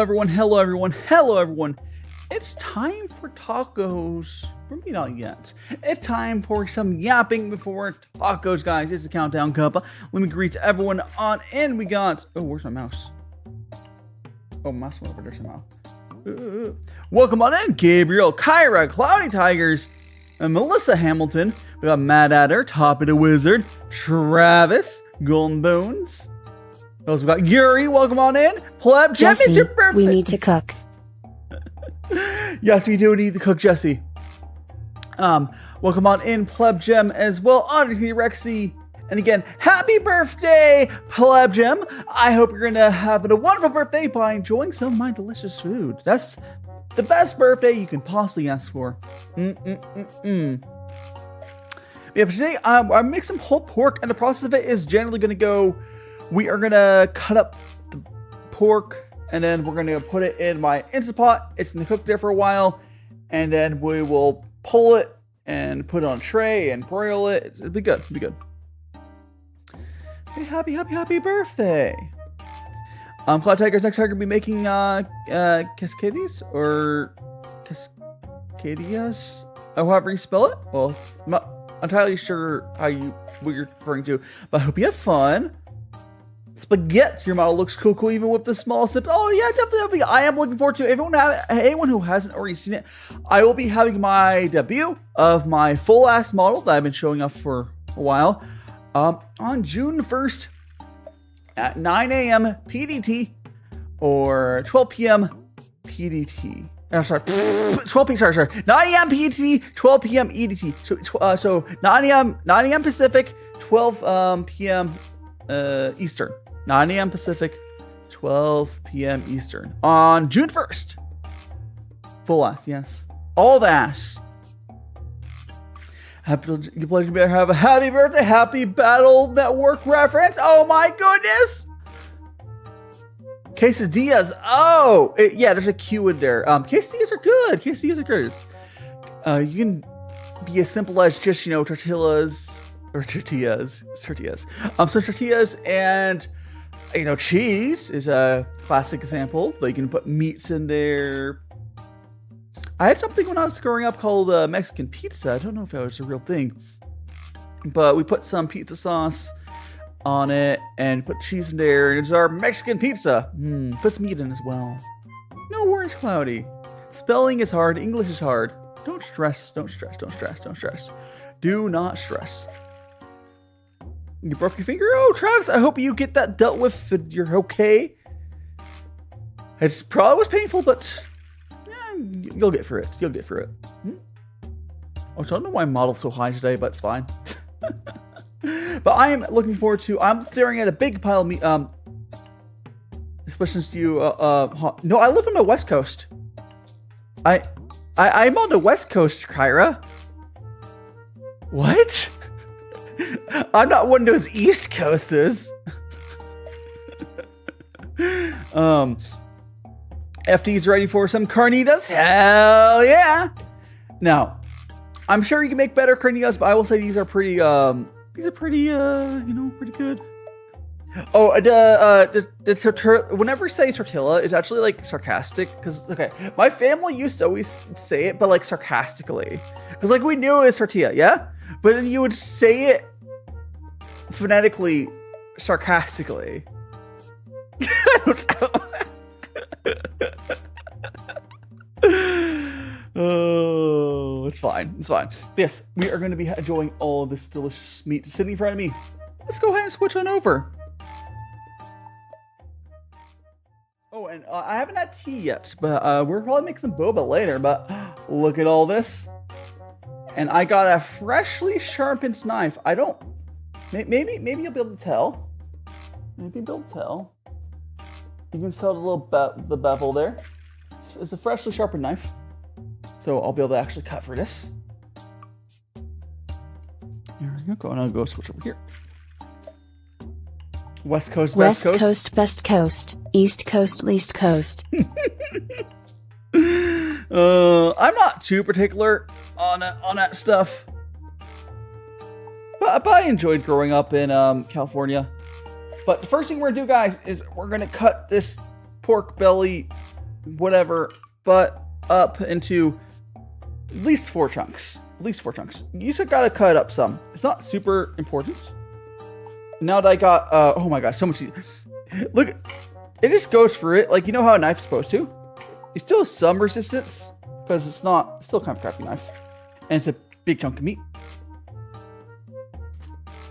everyone, hello everyone, hello everyone. It's time for tacos. Maybe not yet. It's time for some yapping before tacos, guys. It's the countdown, Cuppa. Let me greet everyone on in. We got, oh, where's my mouse? Oh, mouse went over there somehow. Welcome on in, Gabriel, Kyra, Cloudy Tigers, and Melissa Hamilton. We got Mad Adder, Top of the Wizard, Travis, Golden Bones. Also, we got Yuri, welcome on in. Pleb, Jesse, it's your birthday. We need to cook. Yes, we do need to cook, Jesse. Welcome on in, Pleb Gem, as well. Odyssey Rexy. And again, happy birthday, Pleb Gem. I hope you're going to have a wonderful birthday by enjoying some of my delicious food. That's the best birthday you can possibly ask for. Yeah, but today, I make some whole pork, and the process of it is generally going to go, we are going to cut up the pork, and then we're going to put it in my Instant Pot. It's going to cook there for a while, and then we will pull it and put it on a tray and broil it. It'll be good. It'll be good. Hey, happy birthday. Cloud Tigers next time going to be making cascadias or cascadias, however you spell it. Well, I'm not entirely sure what you're referring to, but I hope you have fun. Spaghetti, your model looks cool even with the small sip. Oh yeah, definitely. I am looking forward to it. Anyone who hasn't already seen it, I will be having my debut of my full ass model that I've been showing off for a while on June 1st at 9 a.m. PDT or 12 p.m. PDT. Oh, sorry, 12 p.m. Sorry, 9 a.m. PDT, 12 p.m. EDT. So 9 a.m. Pacific, 12 p.m. Eastern. 9 a.m. Pacific, 12 p.m. Eastern on June 1st. Full ass, yes. All the ass. Your pleasure to have a happy birthday, happy Battle Network reference. Oh my goodness. Quesadillas. Oh, yeah, there's a Q in there. Quesadillas are good. Quesadillas are good. You can be as simple as just, tortillas. Or tortillas. Some tortillas and, cheese is a classic example. But you can put meats in there. I had something when I was growing up called Mexican pizza. I don't know if that was a real thing. But we put some pizza sauce on it and put cheese in there. And it's our Mexican pizza. Put some meat in as well. No worries, Cloudy. Spelling is hard. English is hard. Don't stress. Don't stress. Do not stress. You broke your finger? Oh, Travis, I hope you get that dealt with and you're okay. It probably was painful, but you'll get through it. Oh, so I don't know why my model's so high today, but it's fine. But I am looking forward to, I'm staring at a big pile of meat. Especially since you, no, I live on the West Coast. I'm on the West Coast, Kyra. What? I'm not one of those East Coasters. FD's ready for some carnitas? Hell yeah! Now, I'm sure you can make better carnitas, but I will say these are pretty, pretty good. Oh, whenever I say tortilla, it's actually like sarcastic, because, okay, my family used to always say it, but like sarcastically. Because like we knew it was tortilla, yeah? But then you would say it phonetically, sarcastically. Oh, it's fine. But yes, we are going to be enjoying all of this delicious meat sitting in front of me. Let's go ahead and switch on over. Oh, and I haven't had tea yet, but we're probably making some boba later. But look at all this. And I got a freshly sharpened knife. Maybe you'll be able to tell. You can tell the bevel there. It's a freshly sharpened knife. So I'll be able to actually cut for this. Here we go. I'll go switch over here. West Coast, Best Coast. West Coast, Best Coast. East Coast, Least Coast. I'm not too particular on that stuff. But I enjoyed growing up in California. But the first thing we're going to do, guys, is we're going to cut this pork belly whatever, but up into at least 4 chunks. At least 4 chunks. You just gotta cut up some. It's not super important. Now that I got, oh my gosh, so much. Look, it just goes for it. Like, you know how a knife's supposed to? It still has some resistance because it's still kind of a crappy knife. And it's a big chunk of meat.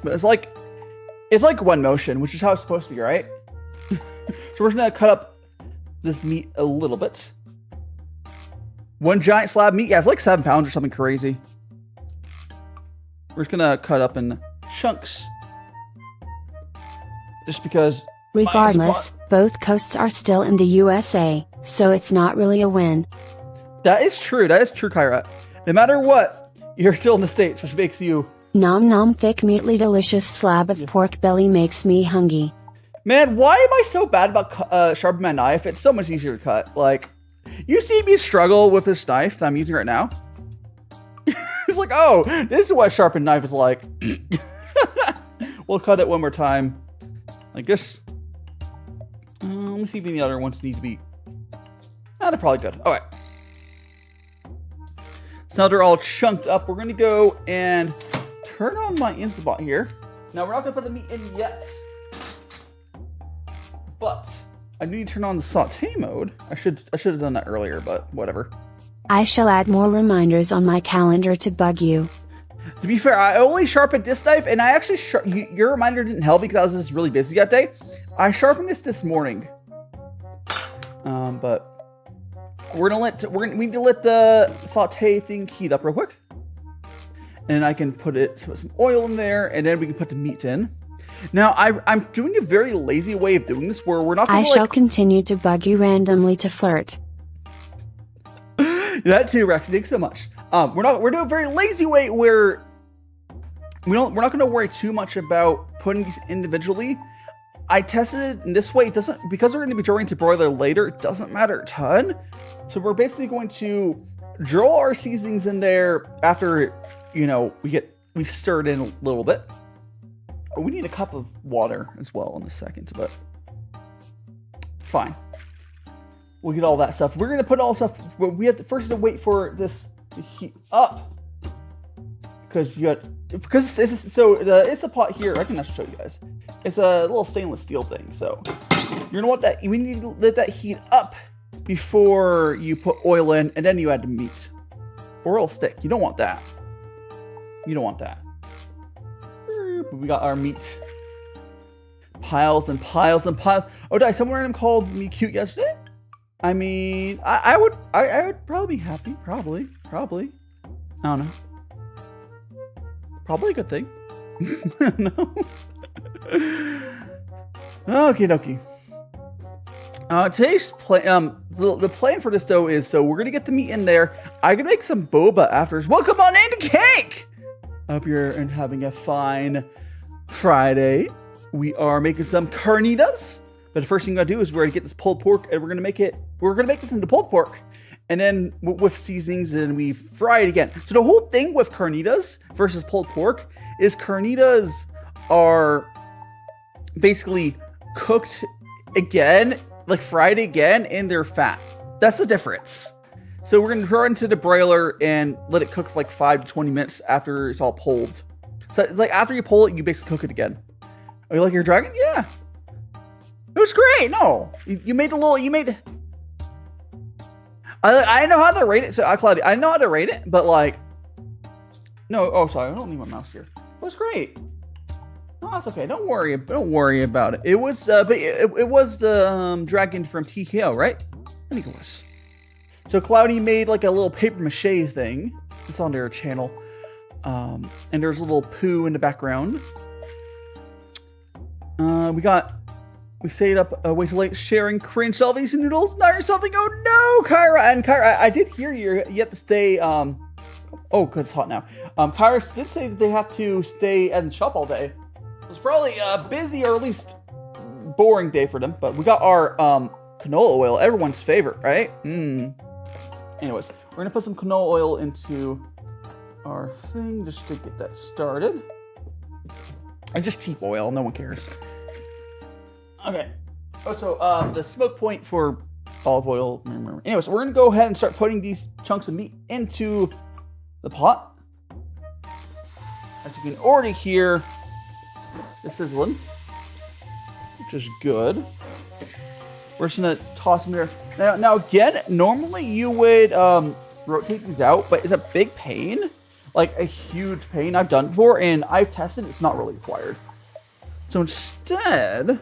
But it's like one motion, which is how it's supposed to be, right? So we're just gonna cut up this meat a little bit. One giant slab of meat. Yeah, it's like 7 pounds or something crazy. We're just gonna cut up in chunks. Just because... Regardless, both coasts are still in the USA, so it's not really a win. That is true. That is true, Kyra. No matter what, you're still in the States, which makes you... Nom nom, thick meatly delicious slab of pork belly makes me hungry. Man, why am I so bad about sharpening my knife? It's so much easier to cut. Like, you see me struggle with this knife that I'm using right now? It's like, oh, this is what a sharpened knife is like. We'll cut it one more time. Like this. Let me see if any other ones need to be... they're probably good. All right. So now they're all chunked up. We're going to go and turn on my Instant Pot here. Now, we're not going to put the meat in yet. But I need to turn on the saute mode. I should have done that earlier, but whatever. I shall add more reminders on my calendar to bug you. To be fair, I only sharpened this knife, and I actually your reminder didn't help because I was just really busy that day. I sharpened this morning, but we need to let the saute thing heat up real quick, and I can put some oil in there, and then we can put the meat in. Now I'm doing a very lazy way of doing this, where we're not. I shall continue to bug you randomly to flirt. That too, Rex. Thanks so much. We're doing a very lazy way where we're not going to worry too much about putting these individually. I tested it in this way. It doesn't, because we're going to be drawing to broiler later. It doesn't matter a ton. So we're basically going to draw our seasonings in there after, we stir it in a little bit. We need a cup of water as well in a second, but it's fine. We'll get all that stuff. We're going to put all stuff, but we have to first wait for this to heat up. Because it's a pot here. I can actually show you guys. It's a little stainless steel thing. So you're going to want that. We need to let that heat up before you put oil in, and then you add the meat. Or it'll stick. You don't want that. You don't want that. We got our meat. Piles and piles and piles. Oh, did someone random called me cute yesterday? I mean, I would probably be happy. Probably. I don't know. Probably a good thing. No. Okie dokie. Today's plan, the plan for this though is, so we're gonna get the meat in there. I'm gonna make some boba afterwards. Welcome on into cake. I hope you're having a fine Friday. We are making some carnitas. But the first thing we're gonna do is we're gonna get this pulled pork, and we're gonna make this into pulled pork, and then with seasonings, and we fry it again. So the whole thing with carnitas versus pulled pork is carnitas are basically cooked again, like fried again in their fat. That's the difference. So we're gonna throw it into the broiler and let it cook for like 5 to 20 minutes after it's all pulled. So it's like after you pull it, you basically cook it again. Are you like your dragon? Yeah. It was great. No, you made I know how to rate it. So Claudia, I know how to rate it, but like, no. Oh, sorry. I don't need my mouse here. It was great. No, that's okay. Don't worry about it. It was, but it was the dragon from TKO, right? I think it was. So Cloudy made like a little paper mache thing. It's on their channel, and there's a little poo in the background. We stayed up way too late sharing cringe selfies and noodles. Not or something. Oh no, Kyra. And Kyra, I did hear you have to stay. Oh, good, it's hot now. Kyra did say that they have to stay at the shop all day. It was probably a busy or at least boring day for them. But we got our canola oil, everyone's favorite, right? Anyways, we're gonna put some canola oil into our thing just to get that started. It's just cheap oil. No one cares. Okay. Oh, so the smoke point for olive oil. Anyways, we're gonna go ahead and start putting these chunks of meat into the pot. As you can already hear, it's sizzling, which is good. We're just gonna toss them here. Now again, normally you would rotate these out, but it's a big pain, like a huge pain. I've done it before, and I've tested. It's not really required. So instead,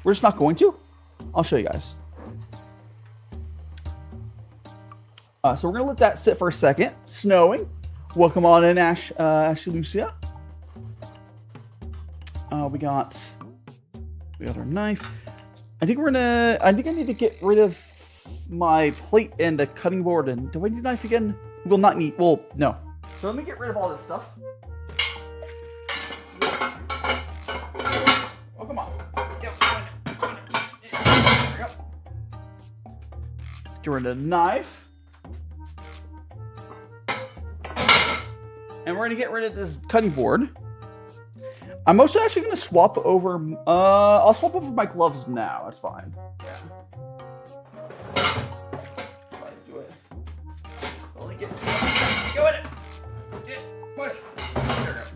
we're just not going to. I'll show you guys. So we're gonna let that sit for a second. Snowing. Welcome on in, Ashley Lucia. We got our knife. I think I need to get rid of my plate and the cutting board. And do I need a knife again? We'll not need. Well, no. So let me get rid of all this stuff. Oh, come on. Yep. Get rid of the knife. And we're going to get rid of this cutting board. I'm also actually going to swap over... I'll swap over my gloves now. That's fine. Yeah. Do it. Only get... Go in it! Get... Push! There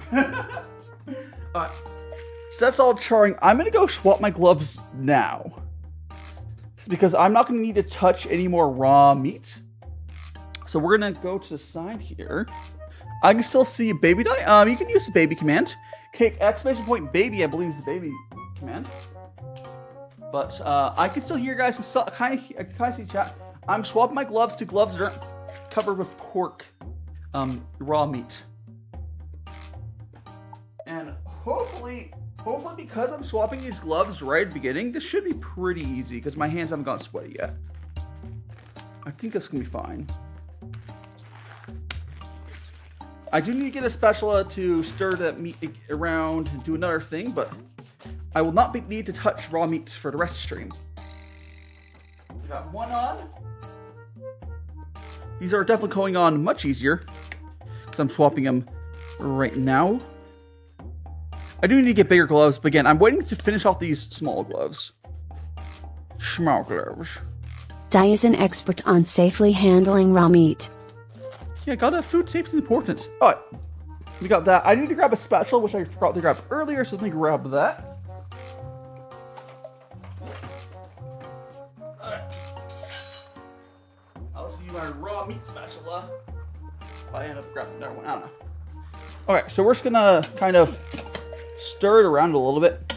we go. Alright. So that's all charring. I'm going to go swap my gloves now. Because I'm not going to need to touch any more raw meat. So we're going to go to the side here. I can still see baby die. You can use the baby command. Exclamation point baby, I believe, is the baby command. But I can still hear you guys. Kind of see chat. I'm swapping my gloves to gloves that aren't covered with pork, raw meat. And hopefully because I'm swapping these gloves right at the beginning, this should be pretty easy because my hands haven't gotten sweaty yet. I think this can be fine. I do need to get a spatula to stir that meat around and do another thing, but I will not need to touch raw meat for the rest of the stream. We got one on. These are definitely going on much easier because I'm swapping them right now. I do need to get bigger gloves, but again, I'm waiting to finish off these small gloves. Small gloves. Dai is an expert on safely handling raw meat. Yeah, food safety is important. All right, we got that. I need to grab a spatula, which I forgot to grab earlier, so let me grab that. All right. I'll use my raw meat spatula. If I end up grabbing another one, I don't know. All right, so we're just gonna kind of stir it around a little bit.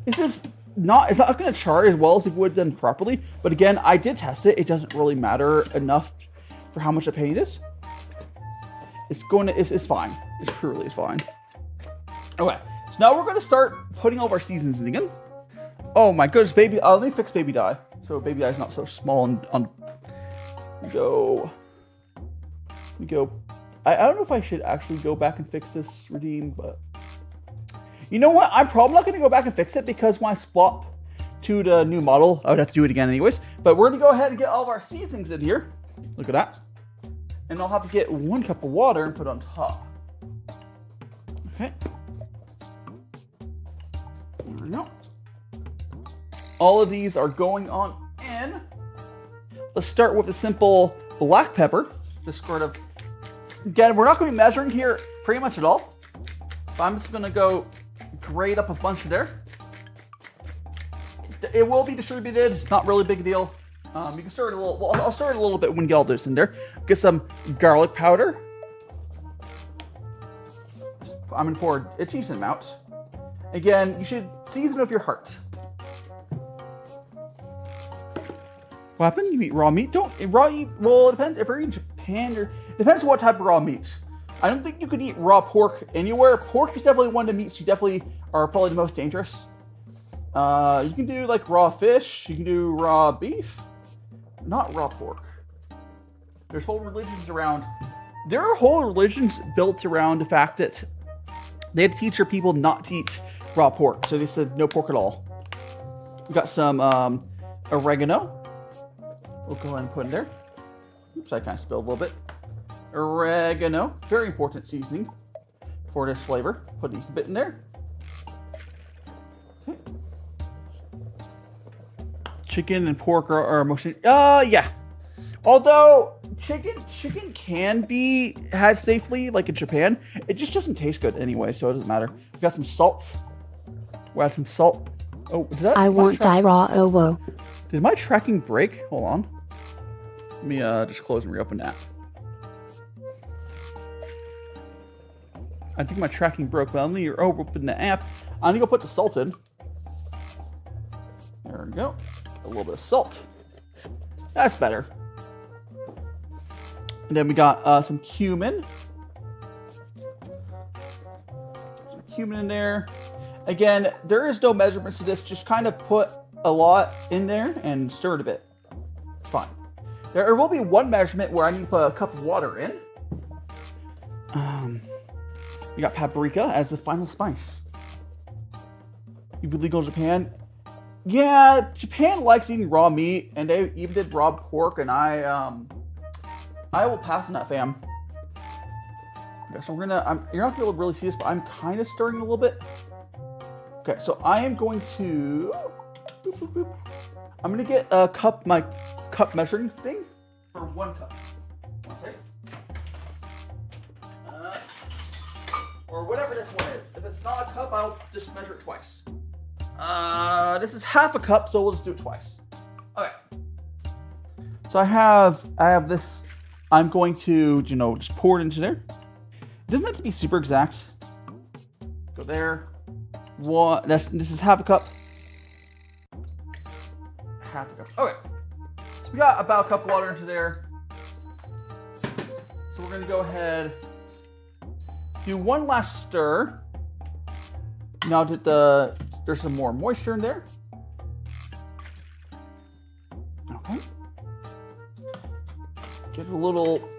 It's not gonna char as well as it would done properly, but again, I did test it. It doesn't really matter enough for how much the pain is. It's fine. It truly is fine. Okay, so now we're gonna start putting all of our seasonings in again. Oh my goodness, baby! Let me fix baby dye so baby dye is not so small and we go. I don't know if I should actually go back and fix this redeem, but you know what? I'm probably not gonna go back and fix it because when I swap to the new model, I would have to do it again anyways. But we're gonna go ahead and get all of our seasonings in here. Look at that. And I'll have to get 1 cup of water and put it on top. Okay. There we go. All of these are going on in. Let's start with a simple black pepper. Just sort of, again, we're not going to be measuring here pretty much at all. But I'm just going to go grate up a bunch of there. It will be distributed. It's not really a big deal. You can stir it a little. Well, I'll stir it a little bit when you get all this in there. Get some garlic powder. I'm gonna pour a decent amount. Again, you should season with your heart. What happened? You eat raw meat? Don't raw eat. Well, it depends. If you're in Japan, it depends on what type of raw meat. I don't think you could eat raw pork anywhere. Pork is definitely one of the meats you definitely are probably the most dangerous. You can do like raw fish. You can do raw beef. Not raw pork. There's whole religions around. There are whole religions built around the fact that they had to teach their people not to eat raw pork. So they said no pork at all. We got some oregano. We'll go ahead and put in there. Oops, I kind of spilled a little bit. Oregano, very important seasoning for this flavor. Put these a bit in there. Okay. Chicken and pork are mostly. Yeah. Although chicken can be had safely, like in Japan, it just doesn't taste good anyway, so it doesn't matter. We got some salt. We'll add some salt. Oh, did that? I want die raw owo. Did my tracking break? Hold on. Let me just close and reopen that. I think my tracking broke, but let me open the app. I'm gonna go put the salt in. There we go. A little bit of salt. That's better. And then we got some cumin. Some cumin in there. Again, there is no measurements to this. Just kind of put a lot in there and stir it a bit. It's fine. There will be one measurement where I need to put a cup of water in. We got paprika as the final spice. You be legal in Japan? Yeah, Japan likes eating raw meat, and they even did raw pork, and I will pass on that, fam. Okay, so you're not gonna be able to really see this, but I'm kind of stirring a little bit. Okay, so I am going to. Boop, boop, boop. I'm gonna get a cup, my cup measuring thing for 1 cup. One second. Or whatever this one is. If it's not a cup, I'll just measure it twice. This is half a cup, so we'll just do it twice. Okay. So I have this. I'm going to, just pour it into there. It doesn't have to be super exact. Go there. This is half a cup. Half a cup. Okay. So we got about a cup of water into there. So we're gonna go ahead. Do one last stir. Now that there's some more moisture in there. Okay. Give it a little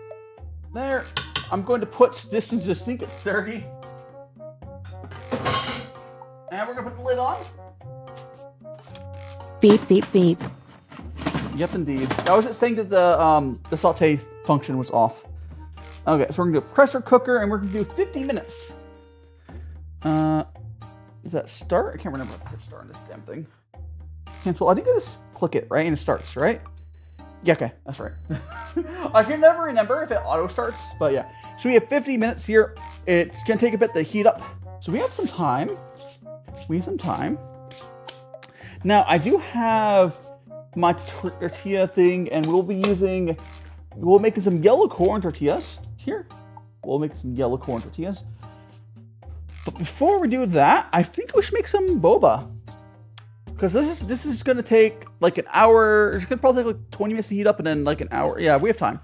there. I'm going to put this into the sink. It's dirty. And we're gonna put the lid on. Beep, beep, beep. Yep, indeed. I was just saying that the saute function was off. Okay, so we're gonna do a pressure cooker, and we're gonna do 50 minutes. Does that start? I can't remember if I hit start on this damn thing. Cancel. I think I just click it, right? And it starts, right? Yeah, okay, that's right. I can never remember if it auto starts, but yeah. So we have 50 minutes here. It's gonna take a bit to heat up. So we have some time. Now, I do have my tortilla thing, and we'll make some yellow corn tortillas here. We'll make some yellow corn tortillas. But before we do that, I think we should make some boba. Because this is going to take like an hour. It's going to probably take like 20 minutes to heat up, and then like an hour. Yeah, we have time.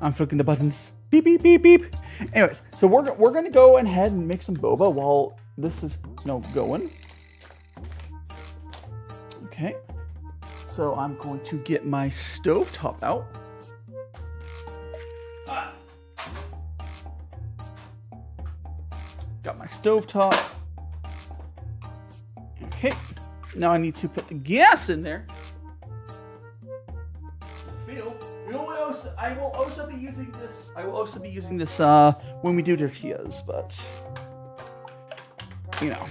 I'm flicking the buttons. Beep, beep, beep, beep. Anyways, so we're going to go ahead and make some boba while this is going. Okay. So I'm going to get my stovetop out. Got my stovetop. Okay. Now I need to put the gas in there. I will also be using this. When we do tortillas, but there we go.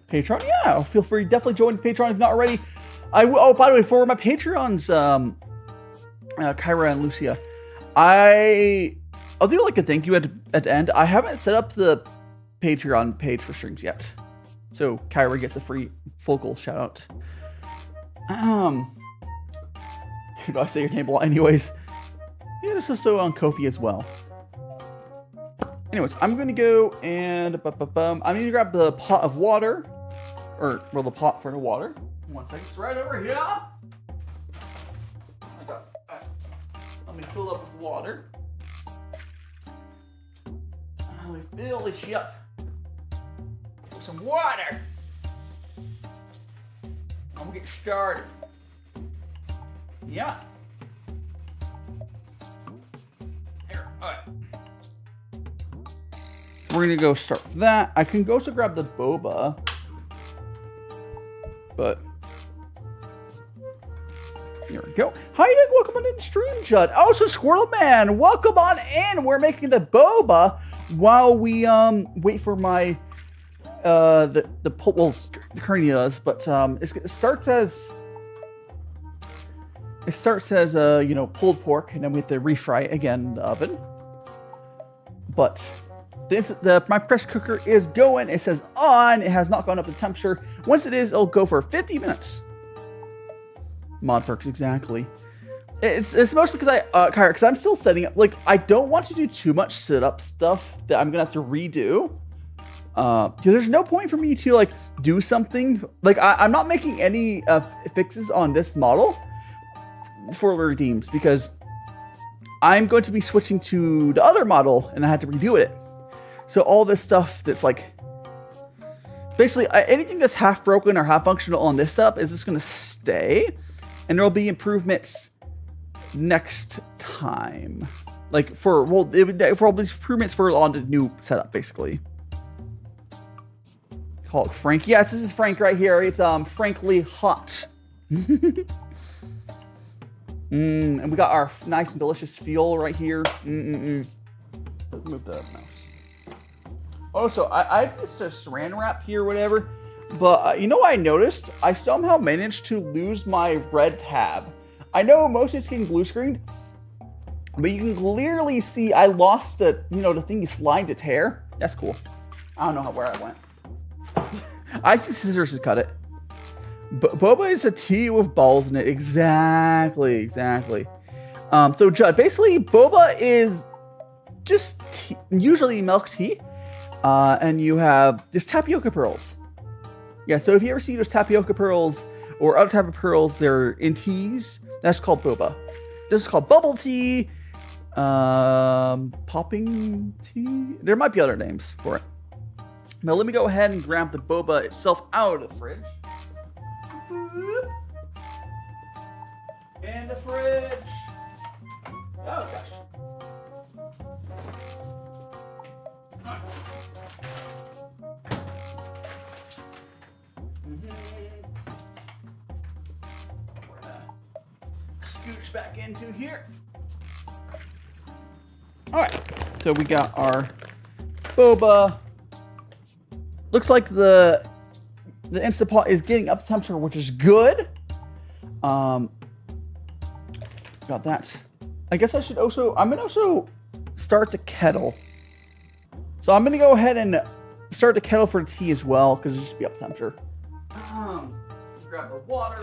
Patreon, yeah. Feel free, definitely join Patreon if not already. By the way, for my Patreons, Kyra and Lucia, I'll do like a thank you at the end. I haven't set up the Patreon page for streams yet, so Kyra gets a free vocal shout out. Do I say your name a lot anyways? Yeah, this is so on Ko-fi as well. Anyways, I'm going to go and I'm going to grab the pot of water, the pot for the water. 1 second, it's right over here. Let me fill it up with water. Let me fill this shit up with some water. I'm going to get started. Yeah. Here, alright. We're gonna go start with that. I can also grab the boba. But here we go. Hi, welcome on in the stream, Judd. Oh, so Squirrel Man, welcome on in. We're making the boba while we wait for my well, the Carnitas, but it starts as you know, pulled pork, and then we have to refry it again in the oven. But my pressure cooker is going. It says on. It has not gone up the temperature. Once it is, it'll go for 50 minutes. Mod perks, exactly. It's mostly because I'm still setting up. Like, I don't want to do too much setup stuff that I'm gonna have to redo. There's no point for me to like do something. Like, I'm not making any fixes on this model for redeems because I'm going to be switching to the other model, and I had to redo it. So all this stuff that's like, basically anything that's half broken or half functional on this setup is just going to stay, and there'll be improvements next time. Like for all these improvements for on the new setup, basically. Call it Frank. Yes, this is Frank right here. It's frankly hot. And we got our nice and delicious fuel right here. Let's move the mouse. Also, I have this saran wrap here, whatever. But you know what I noticed? I somehow managed to lose my red tab. I know most of it's getting blue screened, but you can clearly see I lost the, you know, the thing you slide to tear. That's cool. I don't know where I went. I used scissors to cut it. Boba is a tea with balls in it. Exactly. So Judd, basically boba is just tea, usually milk tea, and you have just tapioca pearls. Yeah, so if you ever see those tapioca pearls or other type of pearls, they're in teas. That's called boba. This is called bubble tea, popping tea. There might be other names for it. Now let me go ahead and grab the boba itself out of the fridge. In the fridge. Oh gosh. Scooch back into here. All right. So we got our boba. Looks like the Instant Pot is getting up to temperature, which is good. Got that. I guess I should also, I'm going to also start the kettle. So I'm going to go ahead and start the kettle for the tea as well, because it should be up to temperature. Grab the water,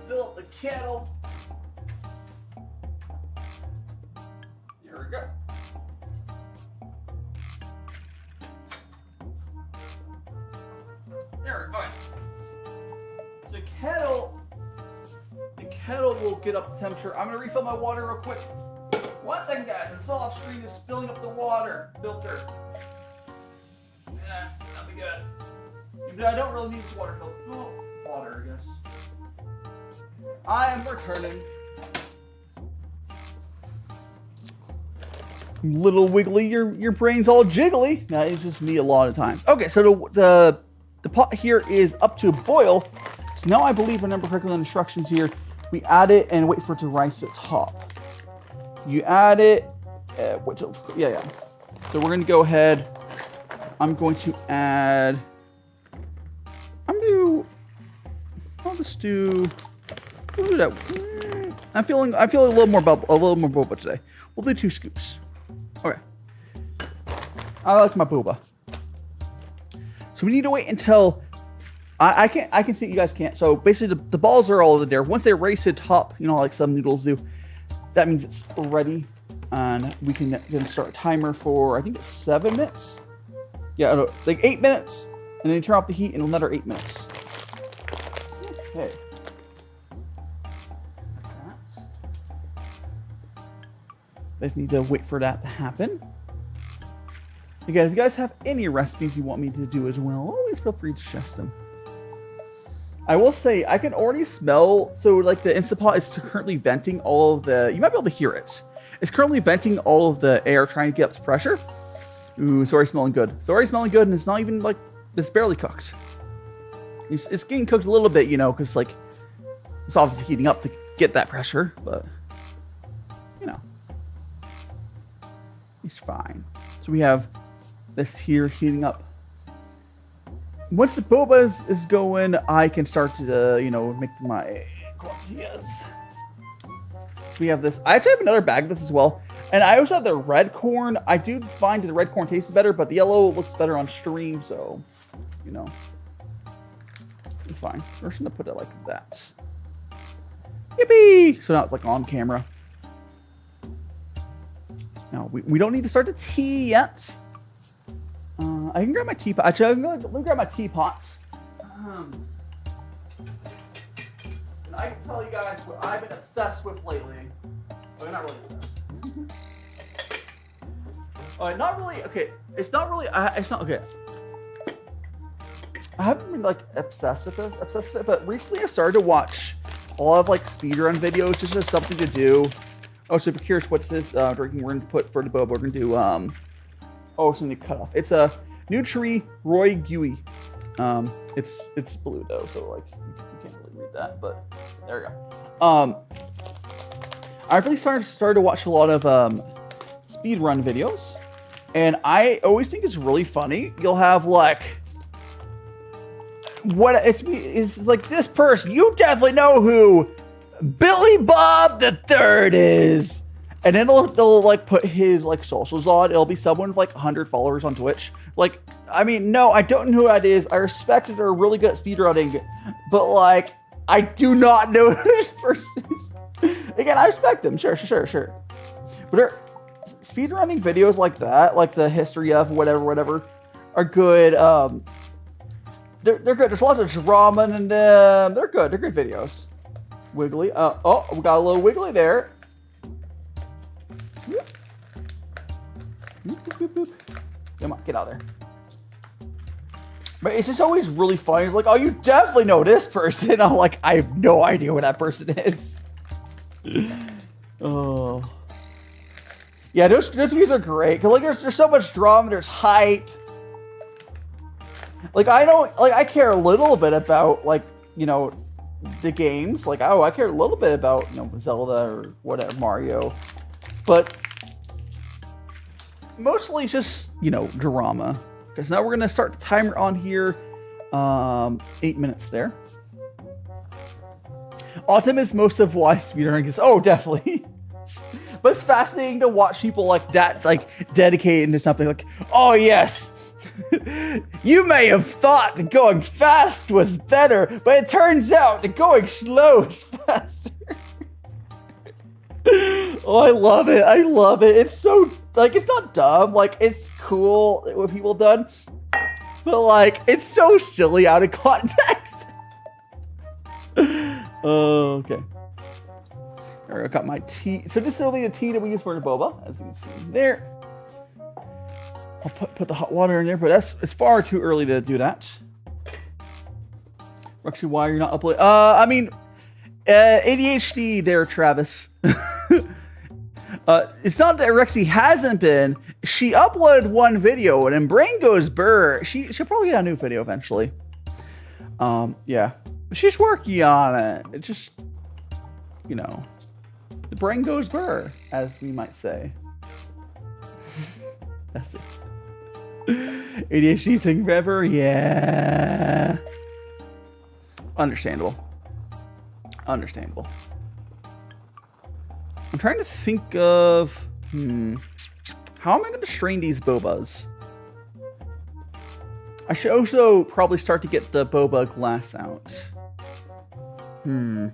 fill up the kettle. There we go. There, okay. The kettle will get up to temperature. I'm gonna refill my water real quick. 1 second, guys. It's all off screen, is filling up the water filter. Yeah, that'll be good. Even though I don't really need this water filter. Oh, water, I guess. I am returning. Little wiggly, your brain's all jiggly. That is just me a lot of times. Okay, so the pot here is up to a boil. So now I believe I remember correctly the instructions here. We add it and wait for it to rise to the top. You add it. Wait till, yeah. So we're gonna go ahead. I'm going to add. I'll just do. We'll do that. I'm feeling a little more boba today. We'll do 2 scoops. Okay. I like my boba. So we need to wait until I can see it, you guys can't. So basically the balls are all in there. Once they raise to the top, you know, like some noodles do, that means it's ready. And we can then start a timer for, I think it's 7 minutes. Yeah, no, like 8 minutes. And then you turn off the heat and another 8 minutes. Okay. I just need to wait for that to happen. Again, if you guys have any recipes you want me to do as well, always feel free to suggest them. I will say, I can already smell, so like the Instant Pot is currently venting all of the, you might be able to hear it. It's currently venting all of the air trying to get up to pressure. Ooh, it's already smelling good. It's already smelling good, and it's not even like, it's barely cooked. It's getting cooked a little bit, you know, because like, it's obviously heating up to get that pressure, but, you know, it's fine. So we have this here heating up once the boba is going, I can start to, you know, make my tortillas. We have this. I actually have another bag of this as well. And I also have the red corn. I do find the red corn tastes better, but the yellow looks better on stream, so, you know, it's fine. We're just going to put it like that. Yippee! So now it's like on camera. Now, we don't need to start the tea yet. I can grab my teapot. Actually, let me grab my teapots. And I can tell you guys what I've been obsessed with lately. Oh, not really obsessed. Not really. Okay, it's not really. It's not okay. I haven't been like obsessed with it, but recently I started to watch a lot of like speedrun videos just as something to do. Oh, so if you're curious, what's this drinking we're gonna put for the boba? We're gonna do oh, something to cut off. It's a Nutri Roy Gooey. It's blue though, so like you can't really read that, but there we go. I've really started to watch a lot of speedrun videos, and I always think it's really funny. You'll have like it's like this person. You definitely know who Billy Bob the Third is. And then they'll like put his like socials on. It'll be someone with like 100 followers on Twitch. Like, I mean, no, I don't know who that is. I respect that they're really good at speedrunning, but like, I do not know who this person is. Again, I respect them. Sure. But speedrunning videos like that, like the history of whatever, are good. They're good. There's lots of drama in them. They're good. They're good videos. Wiggly. Oh, we got a little wiggly there. Come on, get out there. But it's just always really funny. It's like, oh, you definitely know this person. I'm like, I have no idea who that person is. Oh. Yeah, those videos are great. Cause like there's so much drama, there's hype. Like I care a little bit about like, you know, the games. Like, oh, I care a little bit about, you know, Zelda or whatever, Mario. But mostly it's just, you know, drama. Because now we're going to start the timer on here. 8 minutes there. Autumn is most of why speedrunning is. Oh, definitely. But it's fascinating to watch people like that, like, dedicated into something like, oh, yes. You may have thought that going fast was better, but it turns out that going slow is faster. Oh, I love it. It's so, like, it's not dumb. Like, it's cool what people have done. But, like, it's so silly out of context. Okay. All right, I got my tea. So this is only the tea that we use for the boba, as you can see there. I'll put the hot water in there, but it's far too early to do that. Rexy, why you're not uploading? I mean, ADHD there, Travis. It's not that Rexy hasn't been. She uploaded one video, and then brain goes burr. She'll probably get a new video eventually. Yeah, she's working on it. It just, you know, the brain goes burr, as we might say. That's it. ADHD taking forever? Yeah. Understandable. I'm trying to think of... How am I going to strain these bobas? I should also probably start to get the boba glass out. We'll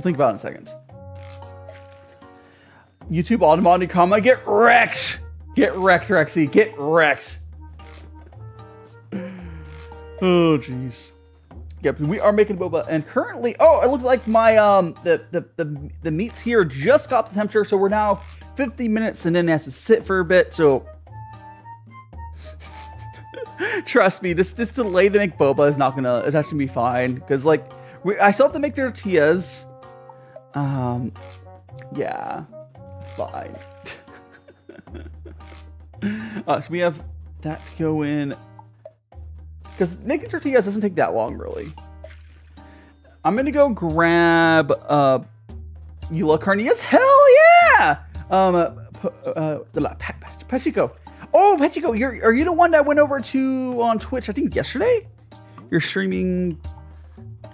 think about it in a second. YouTube automatic comment, get wrecked! Get wrecked, Rexy, get wrecked! Oh, jeez. Yep, we are making boba, and currently, oh, it looks like my, the meats here just got the temperature, so we're now 50 minutes, and then it has to sit for a bit, so... Trust me, this delay to make boba is not gonna, it's actually gonna be fine, because, like, I still have to make tortillas. Yeah. It's fine. So we have that to go in. Because making tortillas doesn't take that long, really. I'm going to go grab you love Carnitas? Hell yeah! Pachico. Oh, Veggie, are you the one that went over to on Twitch? I think yesterday. You're streaming.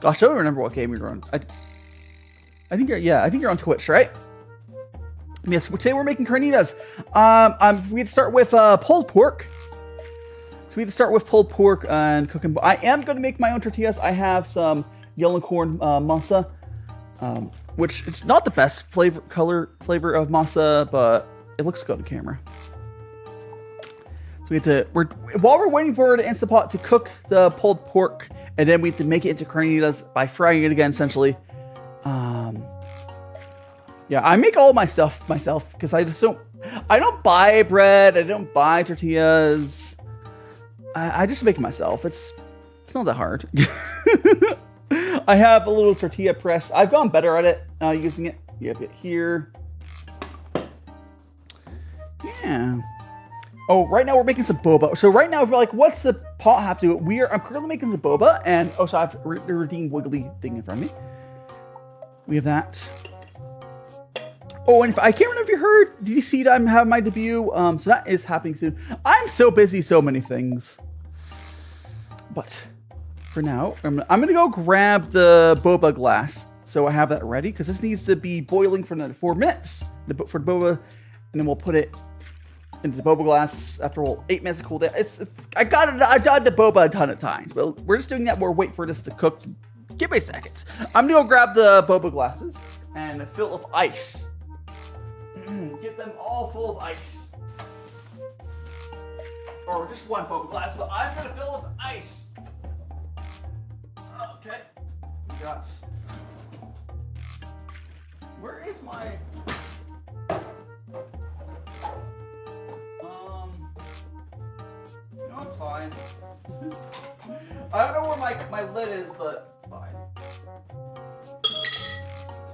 Gosh, I don't remember what game you were on. I think you're on Twitch, right? Yes. Today we're making carnitas. We had to start with pulled pork. So we had to start with pulled pork and cooking. I am going to make my own tortillas. I have some yellow corn masa, which it's not the best flavor of masa, but it looks good on camera. So while we're waiting for the Instant Pot to cook the pulled pork, and then we have to make it into carnitas by frying it again, essentially. Yeah, I make all my stuff myself because I don't buy bread. I don't buy tortillas. I just make it myself. It's not that hard. I have a little tortilla press. I've gone better at it using it. You have it here. Yeah. Oh, right now we're making some boba. So right now we're like, what's the pot have to do? I'm currently making some boba, and so I have the redeem wiggly thing in front of me. We have that. Oh, and I can't remember if you heard. Did you see that I'm having my debut? So that is happening soon. I'm so busy, so many things. But for now, I'm gonna go grab the boba glass, so I have that ready because this needs to be boiling for another 4 minutes for the boba, and then we'll put it into the boba glass after 8 minutes to cool down. I've done the boba a ton of times, but we're just doing that. We're waiting for this to cook. Give me a second. I'm gonna go grab the boba glasses and fill it with ice. Get them all full of ice. Or just one boba glass, but I'm gonna fill it with ice. Okay. We got. Where is my? No, it's fine. I don't know where my lid is, but it's fine. It's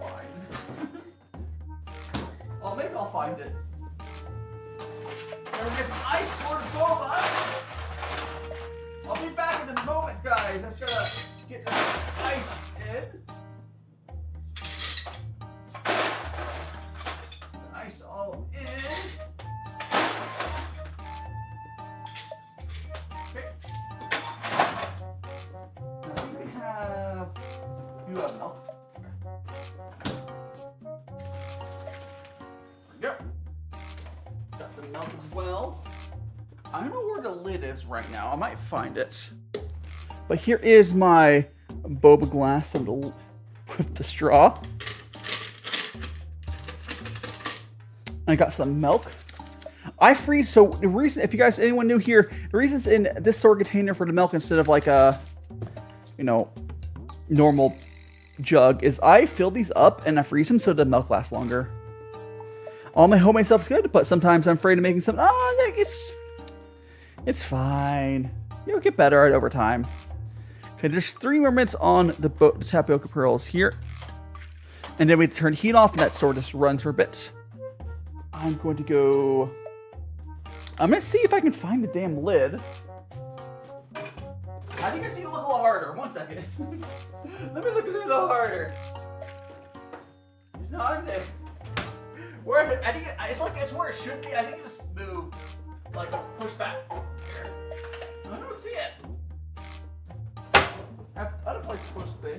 fine. Maybe I'll find it. There we get some ice for the boba. I'll be back in a moment, guys. Just gotta get the ice in. The ice all in. Okay. Now we have. You have milk. Yep. Got the milk as well. I don't know where the lid is right now. I might find it. But here is my boba glass with the straw. I got some milk. I freeze, so the reason, if you guys, anyone new here, the reason it's in this sort of container for the milk instead of like a, normal jug is I fill these up and I freeze them so the milk lasts longer. All my homemade stuff's good, but sometimes I'm afraid of making something. It's fine. You'll get better at it over time. Okay, there's 3 more minutes on the tapioca pearls here. And then we turn the heat off and that sort of just runs for a bit. I'm going to see if I can find the damn lid. I think I just need to look a little harder. 1 second. Let me look a little harder. It's not in there. I think it's where it should be. I think it just moved, like push back. Here. I don't see it. I don't know what it's supposed to be.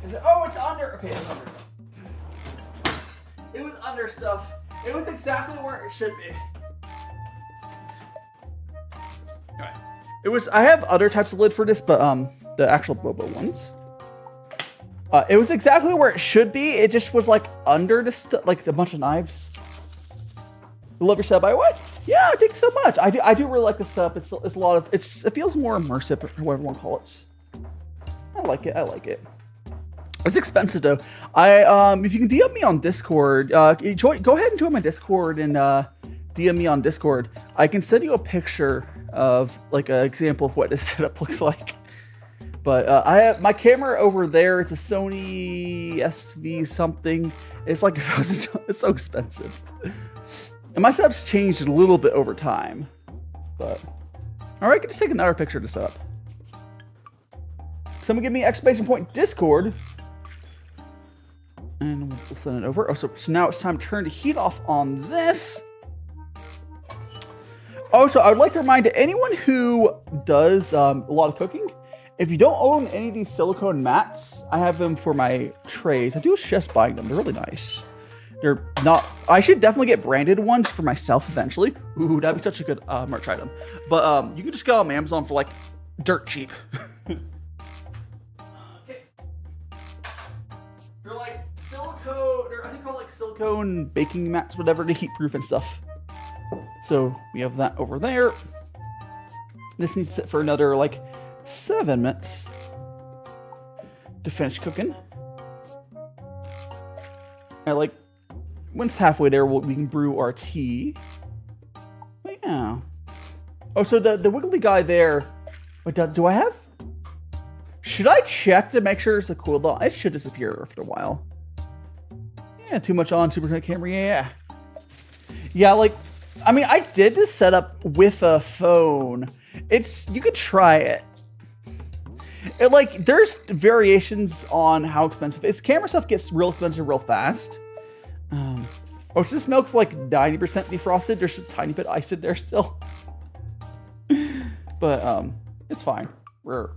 Is it? Oh, it's under. Okay, it's under. It was under stuff. It was exactly where it should be. Alright. I have other types of lid for this, but the actual boba ones. It was exactly where it should be. It just was like under the stuff, like a bunch of knives. You love your sub by what? Yeah, I think so much. I do really like the sub. It's a lot of it feels more immersive, or whatever you want to call it. I like it. It's expensive though. If you can DM me on Discord, go ahead and join my Discord and DM me on Discord. I can send you a picture of like an example of what this setup looks like. But I have my camera over there. It's a Sony SV something. It's like it's so expensive. And my setup's changed a little bit over time. But all right, I can just take another picture of this up. Someone give me exclamation point Discord. And we'll send it over. Oh, so now it's time to turn the heat off on this. Also, I would like to remind anyone who does a lot of cooking, if you don't own any of these silicone mats, I have them for my trays. I do suggest buying them. They're really nice. They're not, I should definitely get branded ones for myself eventually. Ooh, that'd be such a good merch item. But you can just go on Amazon for like dirt cheap. Okay. They're like silicone, I think called like silicone baking mats, whatever, to heat proof and stuff. So we have that over there. This needs to sit for another like 7 minutes to finish cooking. Once halfway there, we can brew our tea. But yeah. Oh, so the wiggly guy there. But do I have? Should I check to make sure it's a cool down? It should disappear after a while. Yeah, too much on Super camera. Yeah. Yeah, like, I mean, I did this setup with a phone. You could try it. There's variations on how expensive its camera stuff gets real expensive real fast. So this milk's like 90% defrosted. There's a tiny bit iced in there still. But it's fine. Like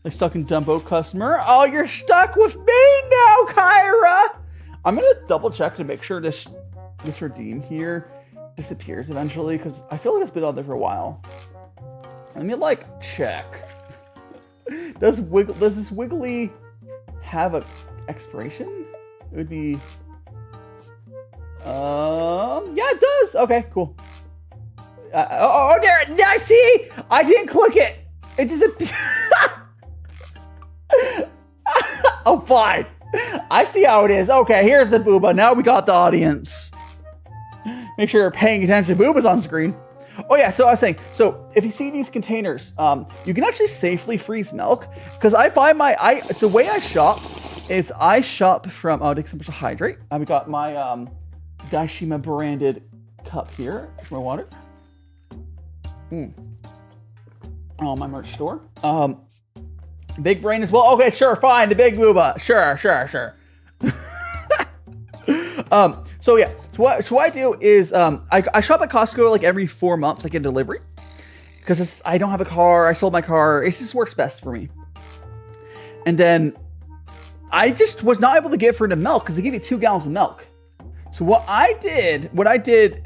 stuck in Dumbo customer. Oh, you're stuck with me now, Kyra. I'm gonna double check to make sure this redeem here disappears eventually, because I feel like it's been on there for a while. Let me check. Does this wiggly have a expiration? It would be yeah, it does. Okay, cool. Oh, there. I see. I didn't click it. It disappeared. Oh, fine. I see how it is. Okay, here's the booba. Now we got the audience. Make sure you're paying attention. Booba's on screen. Oh yeah, so I was saying, so if you see these containers, you can actually safely freeze milk, because I buy the way I shop is I shop from, take some to hydrate. I've got my Daishima branded cup here for my water. Oh, my merch store. Big brain as well. Okay, sure, fine, the big booba. Sure. So yeah, so what I do is I shop at Costco like every 4 months. I get a delivery because I don't have a car. I sold my car. It just works best for me. And then I just was not able to get for the milk because they give you 2 gallons of milk. So what I did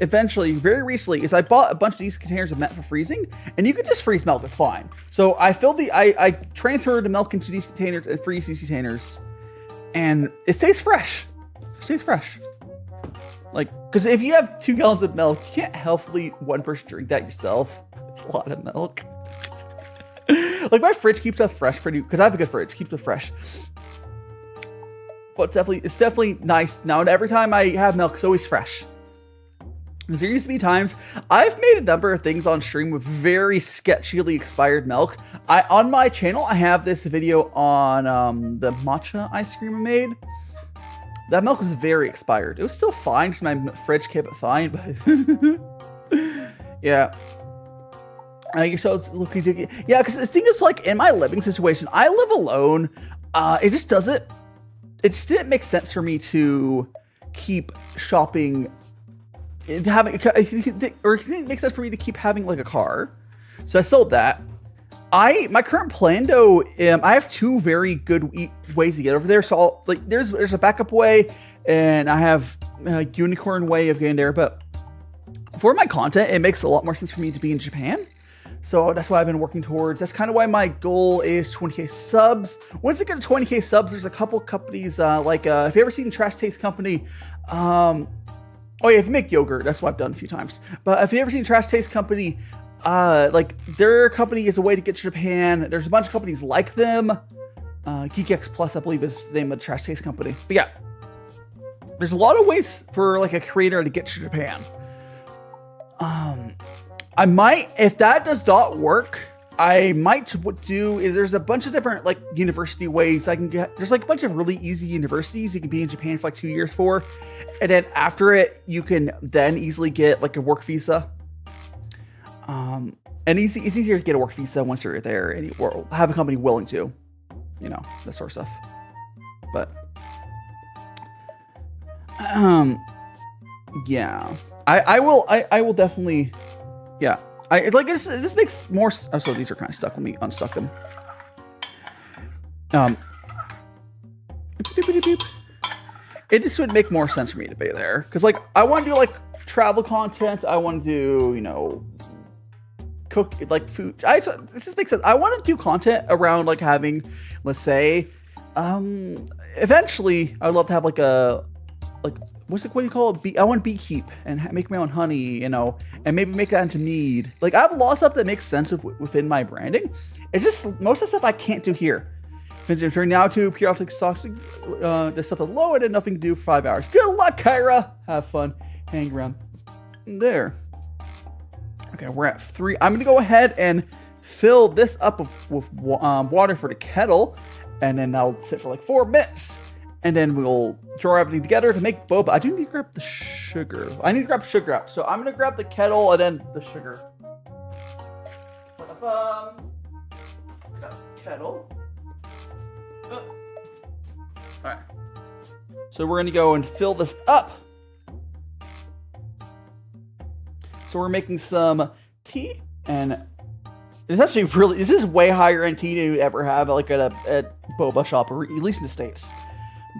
eventually, very recently, is I bought a bunch of these containers of meant for freezing, and you can just freeze milk. It's fine. So I transferred the milk into these containers and freeze these containers, and it stays fresh. Because if you have 2 gallons of milk, you can't healthily one person drink that yourself. It's a lot of milk. My fridge keeps stuff fresh because I have a good fridge, keeps it fresh. But it's definitely nice now. And every time I have milk, it's always fresh. There used to be times I've made a number of things on stream with very sketchily expired milk. On my channel, I have this video on the matcha ice cream I made. That milk was very expired. It was still fine because my fridge kept it fine, but yeah. So it's looking to yeah, because this thing is in my living situation, I live alone. It just didn't make sense for me to keep shopping and having, or it didn't make sense for me to keep having a car. So I sold that. My current plan though, I have 2 very good ways to get over there. So there's a backup way, and I have a unicorn way of getting there. But for my content, it makes a lot more sense for me to be in Japan. So that's why I've been working towards. That's kind of why my goal is 20k subs. Once I get to 20k subs, there's a couple companies if you ever seen Trash Taste Company, oh yeah, if you make yogurt, that's what I've done a few times. But if you ever seen Trash Taste Company, their company is a way to get to Japan. There's a bunch of companies like them. GeekX Plus, I believe, is the name of the Trash Taste Company. But yeah, there's a lot of ways for a creator to get to Japan. I might, if that does not work, I might there's a bunch of different university ways I can get. There's a bunch of really easy universities you can be in Japan for 2 years for. And then after it, you can then easily get a work visa. And it's easier to get a work visa once you're there and or have a company willing to, that sort of stuff. But, Yeah, I will definitely. Yeah, I like this. This makes more. Oh, so these are kind of stuck. Let me unstuck them. It just would make more sense for me to be there because, like, I want to do like travel content. I want to do, you know, cook like food. This just makes sense. I want to do content around like having, let's say, eventually I'd love to have like a what do you call it? I want beekeep and make my own honey, you know, and maybe make that into mead. Like, I have a lot of stuff that makes sense within my branding. It's just most of the stuff I can't do here. Turning now to periodic stocks, there's stuff to low it and nothing to do for 5 hours. Good luck, Kyra. Have fun. Hang around there. Okay, we're at 3. I'm gonna go ahead and fill this up with water for the kettle, and then I'll sit for like 4 minutes, and then we'll draw everything together to make boba. I do need to grab the sugar. I need to grab sugar up, so I'm gonna grab the kettle and then the sugar. Got the kettle. Alright. So we're gonna go and fill this up. So we're making some tea, and it's actually really, this is way higher end tea than you'd ever have like at a boba shop, or at least in the States.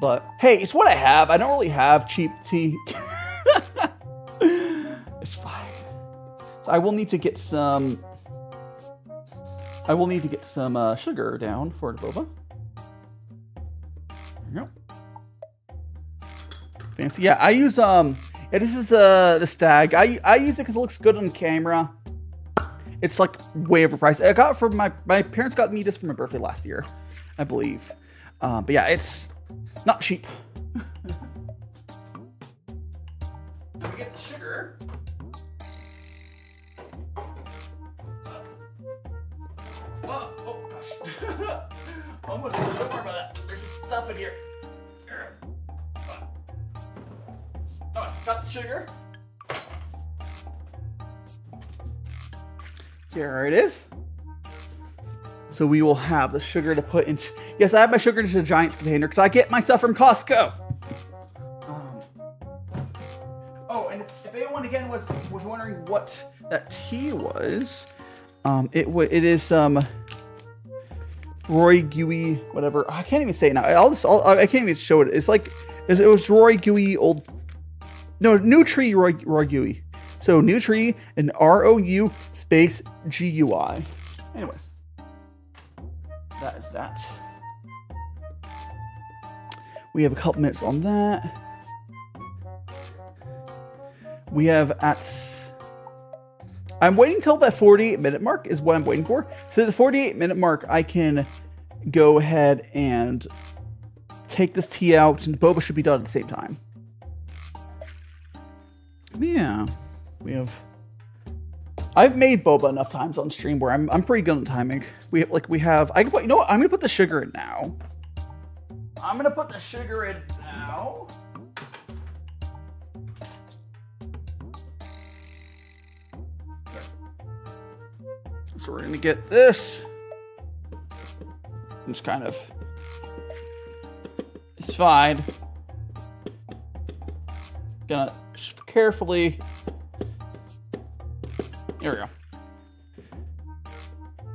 But hey, it's what I have. I don't really have cheap tea. It's fine. So I will need to get some sugar down for the boba. There we go. Fancy. Yeah, I use this is the Stag. I use it because it looks good on camera. It's like way overpriced. I got it from my parents got me this for my birthday last year, I believe. But yeah, it's not cheap. Now we get the sugar. Oh gosh. Almost. Don't worry about that. There's stuff in here. Oh, got the sugar. Here it is. So we will have the sugar to put into. Yes, I have my sugar into a giant container because I get my stuff from Costco. Oh, and if anyone again was wondering what that tea was, it is some Roy Gooey whatever. I can't even say it now. I can't even show it. It's like it was Roy Gooey old. No, Nutri Roy Gooey. So Nutri and ROU space GUI. Anyways, that is that. We have a couple minutes on that. We have I'm waiting till that 48-minute mark is what I'm waiting for. So the 48-minute mark, I can go ahead and take this tea out, and boba should be done at the same time. Yeah, I've made boba enough times on stream where I'm pretty good at timing. You know what? I'm gonna put the sugar in now. So we're gonna get this. Just kind of. It's fine. Gonna just carefully. There we go.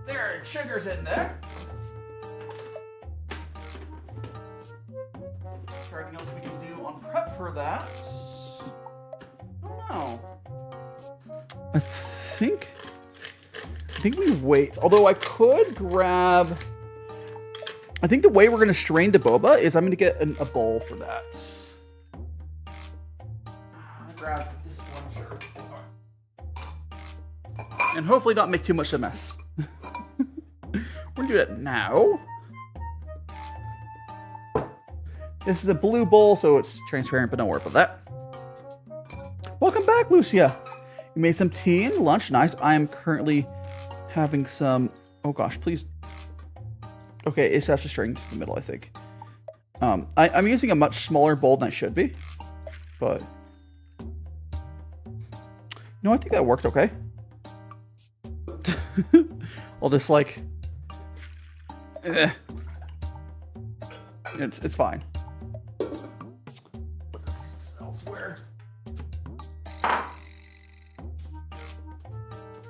There, sugar's in there. Is there anything else we can do on prep for that? I don't know. I think we wait. Although I could grab. I think the way we're gonna strain the boba is I'm gonna get a bowl for that. Grab this one, sure. And hopefully not make too much of a mess. We're gonna do that now. This is a blue bowl, so it's transparent, but don't worry about that. Welcome back, Lucia. You made some tea and lunch. Nice. I am currently having some. Oh gosh, please. Okay, it's actually straight into the middle, I think. I'm using a much smaller bowl than I should be, but. No, I think that worked okay. All this like, it's fine. Put this elsewhere.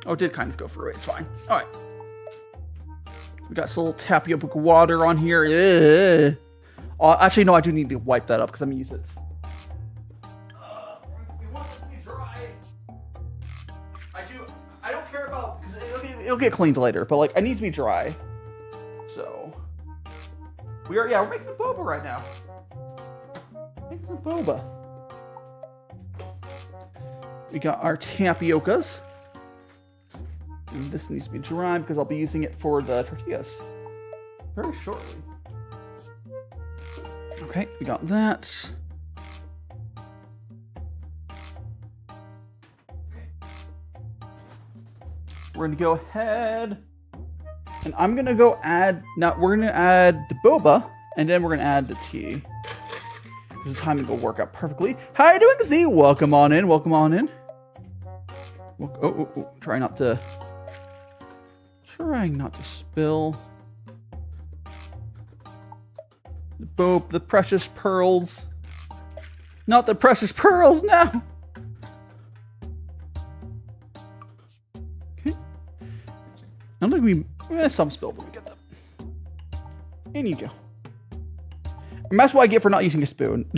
Oh, it did kind of go through it. It's fine. All right. We got some little tapioca water on here. Ugh. Actually, no, I do need to wipe that up because I'm going to use it. We want it to be dry. I don't care about, because it'll get cleaned later, but like, it needs to be dry. So, we're making some boba right now. Making some boba. We got our tapiocas. And this needs to be dry because I'll be using it for the tortillas very shortly. Okay, we got that. Okay. We're gonna go ahead and I'm gonna go add, now we're gonna add the boba and then we're gonna add the tea. The timing will work out perfectly. How are you doing, Z? Welcome on in, welcome on in. Oh, trying not to spill. The precious pearls. Not the precious pearls now. Okay. I don't think some spilled. Let me get them. In you go. And that's what I get for not using a spoon.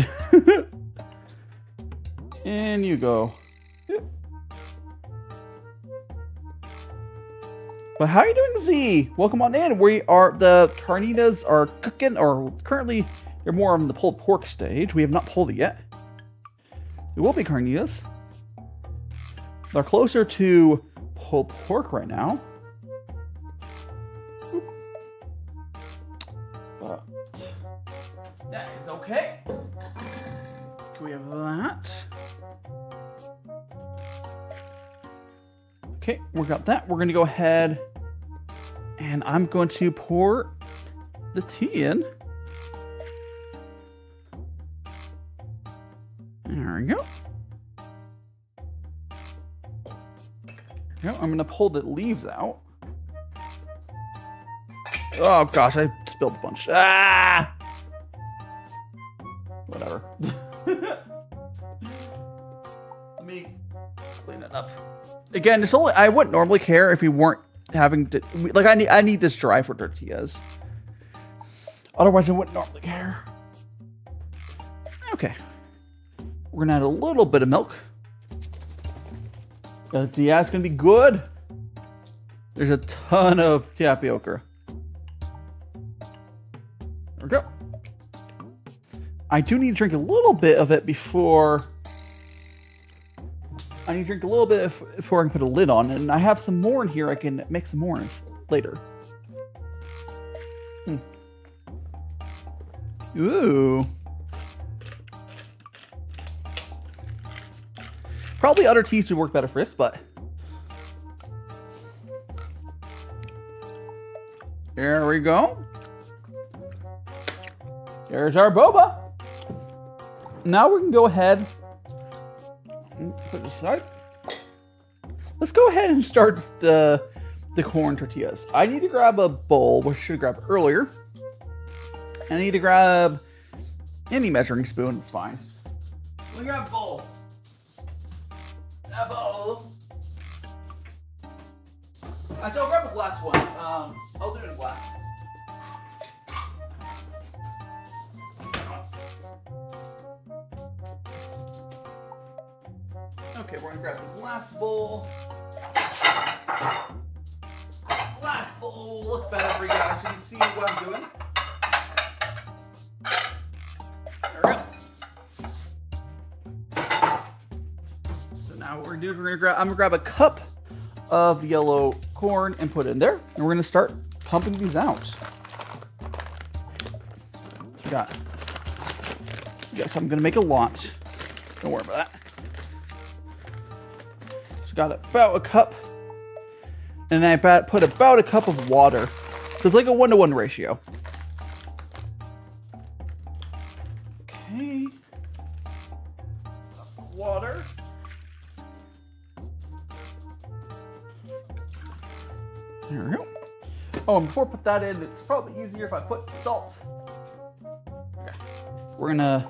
In you go. But how are you doing, Z? Welcome on in. The carnitas are cooking, or currently they're more on the pulled pork stage. We have not pulled it yet. It will be carnitas. They're closer to pulled pork right now. But that is okay. We have that. Okay, we got that. We're going to go ahead and I'm going to pour the tea in. There we go. I'm going to pull the leaves out. Oh gosh, I spilled a bunch. Ah! Whatever. Let me clean it up. Again, it's only, I wouldn't normally care if we weren't having to, like, I need this dry for tortillas. Otherwise, I wouldn't normally care. Okay. We're gonna add a little bit of milk. Yeah, it's gonna be good. There's a ton of tapioca. There we go. I do need to drink a little bit of it before I need to drink a little bit before I can put a lid on, and I have some more in here. I can make some more later. Ooh. Probably other teas would work better for this, but there we go. There's our boba. Now we can go ahead. Put this aside. Let's go ahead and start the corn tortillas. I need to grab a bowl, which I should have grabbed earlier. I need to grab any measuring spoon. It's fine. Let me grab a bowl. A bowl. Actually, I'll grab a glass one. I'll do it in glass. Okay, we're gonna grab the glass bowl. Glass bowl will look better for you guys so you can see what I'm doing. There we go. So now what we're gonna do is I'm gonna grab a cup of yellow corn and put it in there, and we're gonna start pumping these out. Yes, I'm gonna make a lot. Don't worry about that. Got about a cup, and I put about a cup of water, so it's like a 1-to-1 ratio. Okay, water. There we go. Oh, and before I put that in, it's probably easier if I put salt. Okay. We're gonna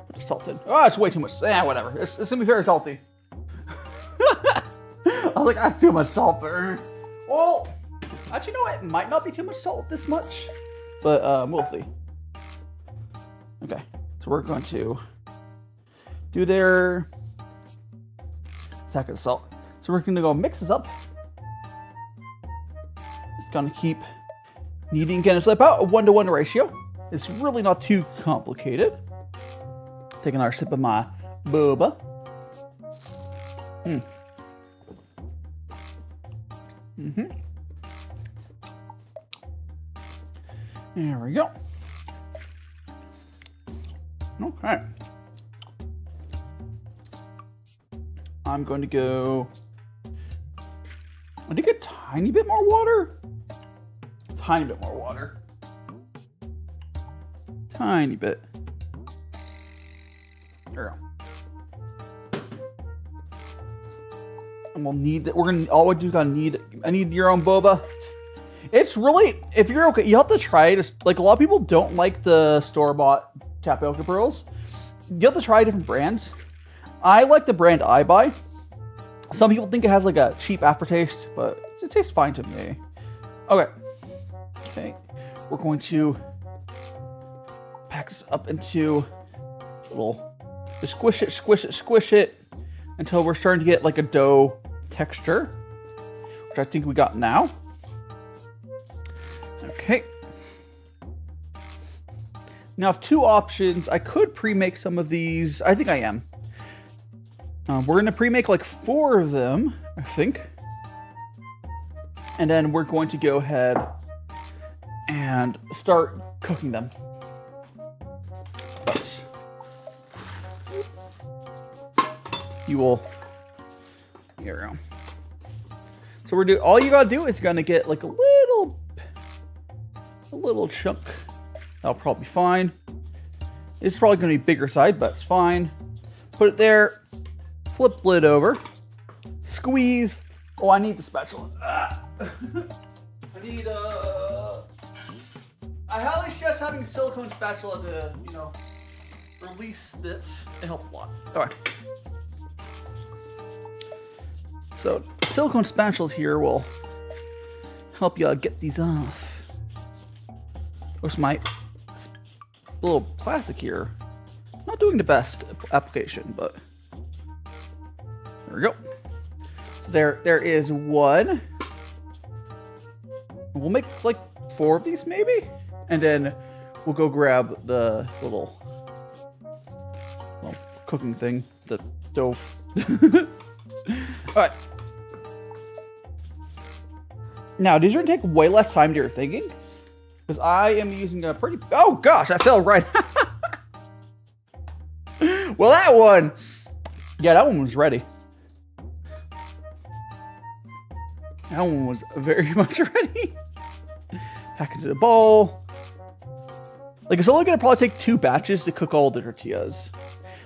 put the salt in. Oh, it's way too much. Yeah, whatever. It's gonna be very salty. like, that's too much salt. Well, actually, no, it might not be too much salt this much. But we'll see. Okay, so we're going to do their attack of salt. So we're going to go mix this up. It's going to keep kneading again. It's about a 1-to-1 ratio. It's really not too complicated. Take another sip of my boba. There we go. Okay. I'm going to go. I think a tiny bit more water. Tiny bit more water. Tiny bit. There we go. And we'll need that. We're gonna always do. I need your own boba. It's really, if you're okay, you have to try it. Like, a lot of people don't like the store-bought tapioca pearls. You have to try different brands. I like the brand I buy. Some people think it has like a cheap aftertaste, but it tastes fine to me. Okay. We're going to pack this up into little, just squish it until we're starting to get like a dough texture, which I think we got now. Okay. Now I have two options. I could pre-make some of these. I think I am. We're going to pre-make like 4 of them, I think. And then we're going to go ahead and start cooking them. But you will. Here we go. So we're doing. All you gotta do is gonna get like a little chunk. That'll probably be fine. It's probably gonna be bigger side, but it's fine. Put it there. Flip lid over. Squeeze. Oh, I need the spatula. I need I highly suggest having a silicone spatula to, release it. It helps a lot. Alright. So, silicone spatulas here will help you get these off. Of course, my little plastic here, not doing the best application, but there we go. So there is one. We'll make like 4 of these maybe, and then we'll go grab the little cooking thing, the stove. Alright. Now, these are gonna take way less time than you're thinking, because I am using a pretty. Oh gosh, I fell right. Well, that one. Yeah, that one was ready. That one was very much ready. Pack it to the bowl. Like, it's only gonna probably take 2 batches to cook all the tortillas.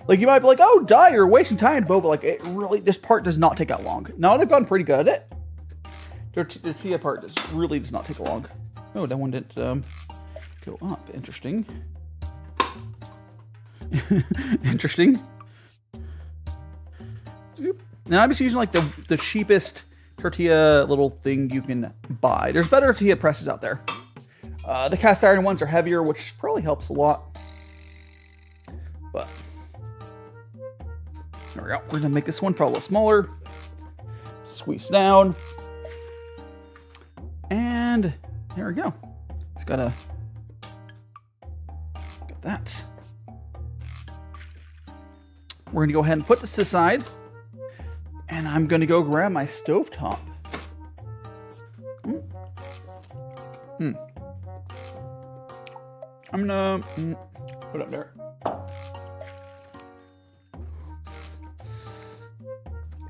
Like, you might be like, oh, you're wasting time, Bo, but like, it really, this part does not take that long. Now they've gotten pretty good at it. The tortilla part really does not take long. Oh, that one didn't go up. Interesting. Interesting. Oop. Now I'm just using like the cheapest tortilla little thing you can buy. There's better tortilla presses out there. The cast iron ones are heavier, which probably helps a lot. But there we go. We're gonna make this one probably a little smaller. Squeeze down. And there we go. Just gotta get that. We're gonna go ahead and put this aside. And I'm gonna go grab my stovetop. I'm gonna put it up there.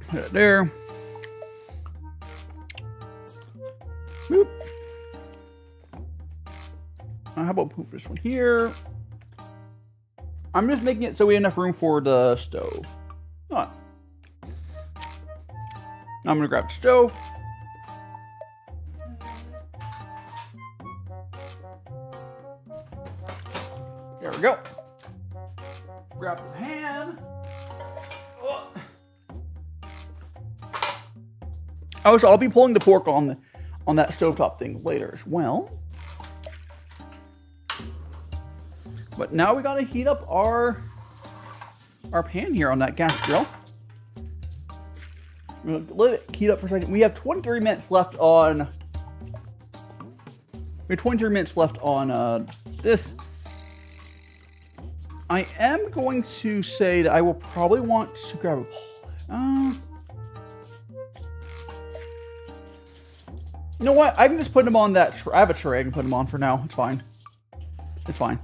Put it there. Boop. How about move this one here? I'm just making it so we have enough room for the stove. Alright. Now I'm gonna grab the stove. There we go. Grab the pan. Oh. Oh, so I'll be pulling the pork on that stovetop thing later as well. But now we gotta heat up our pan here on that gas grill. We're gonna let it heat up for a second. We have 23 minutes left on. We have 23 minutes left on this. I am going to say that I will probably want to grab a. You know what? I can just put them on that. I have a tray. I can put them on for now. It's fine. It's fine.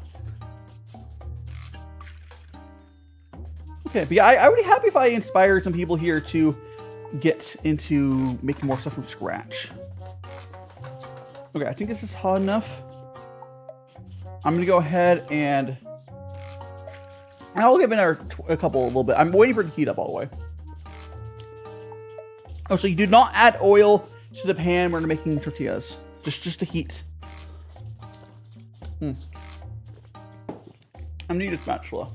Okay, but yeah, I would be happy if I inspired some people here to get into making more stuff from scratch. Okay, I think this is hot enough. I'm gonna go ahead and I'll give it a little bit. I'm waiting for it to heat up all the way. Oh, so you do not add oil to the pan when you're making tortillas. Just to heat. I'm gonna need a spatula.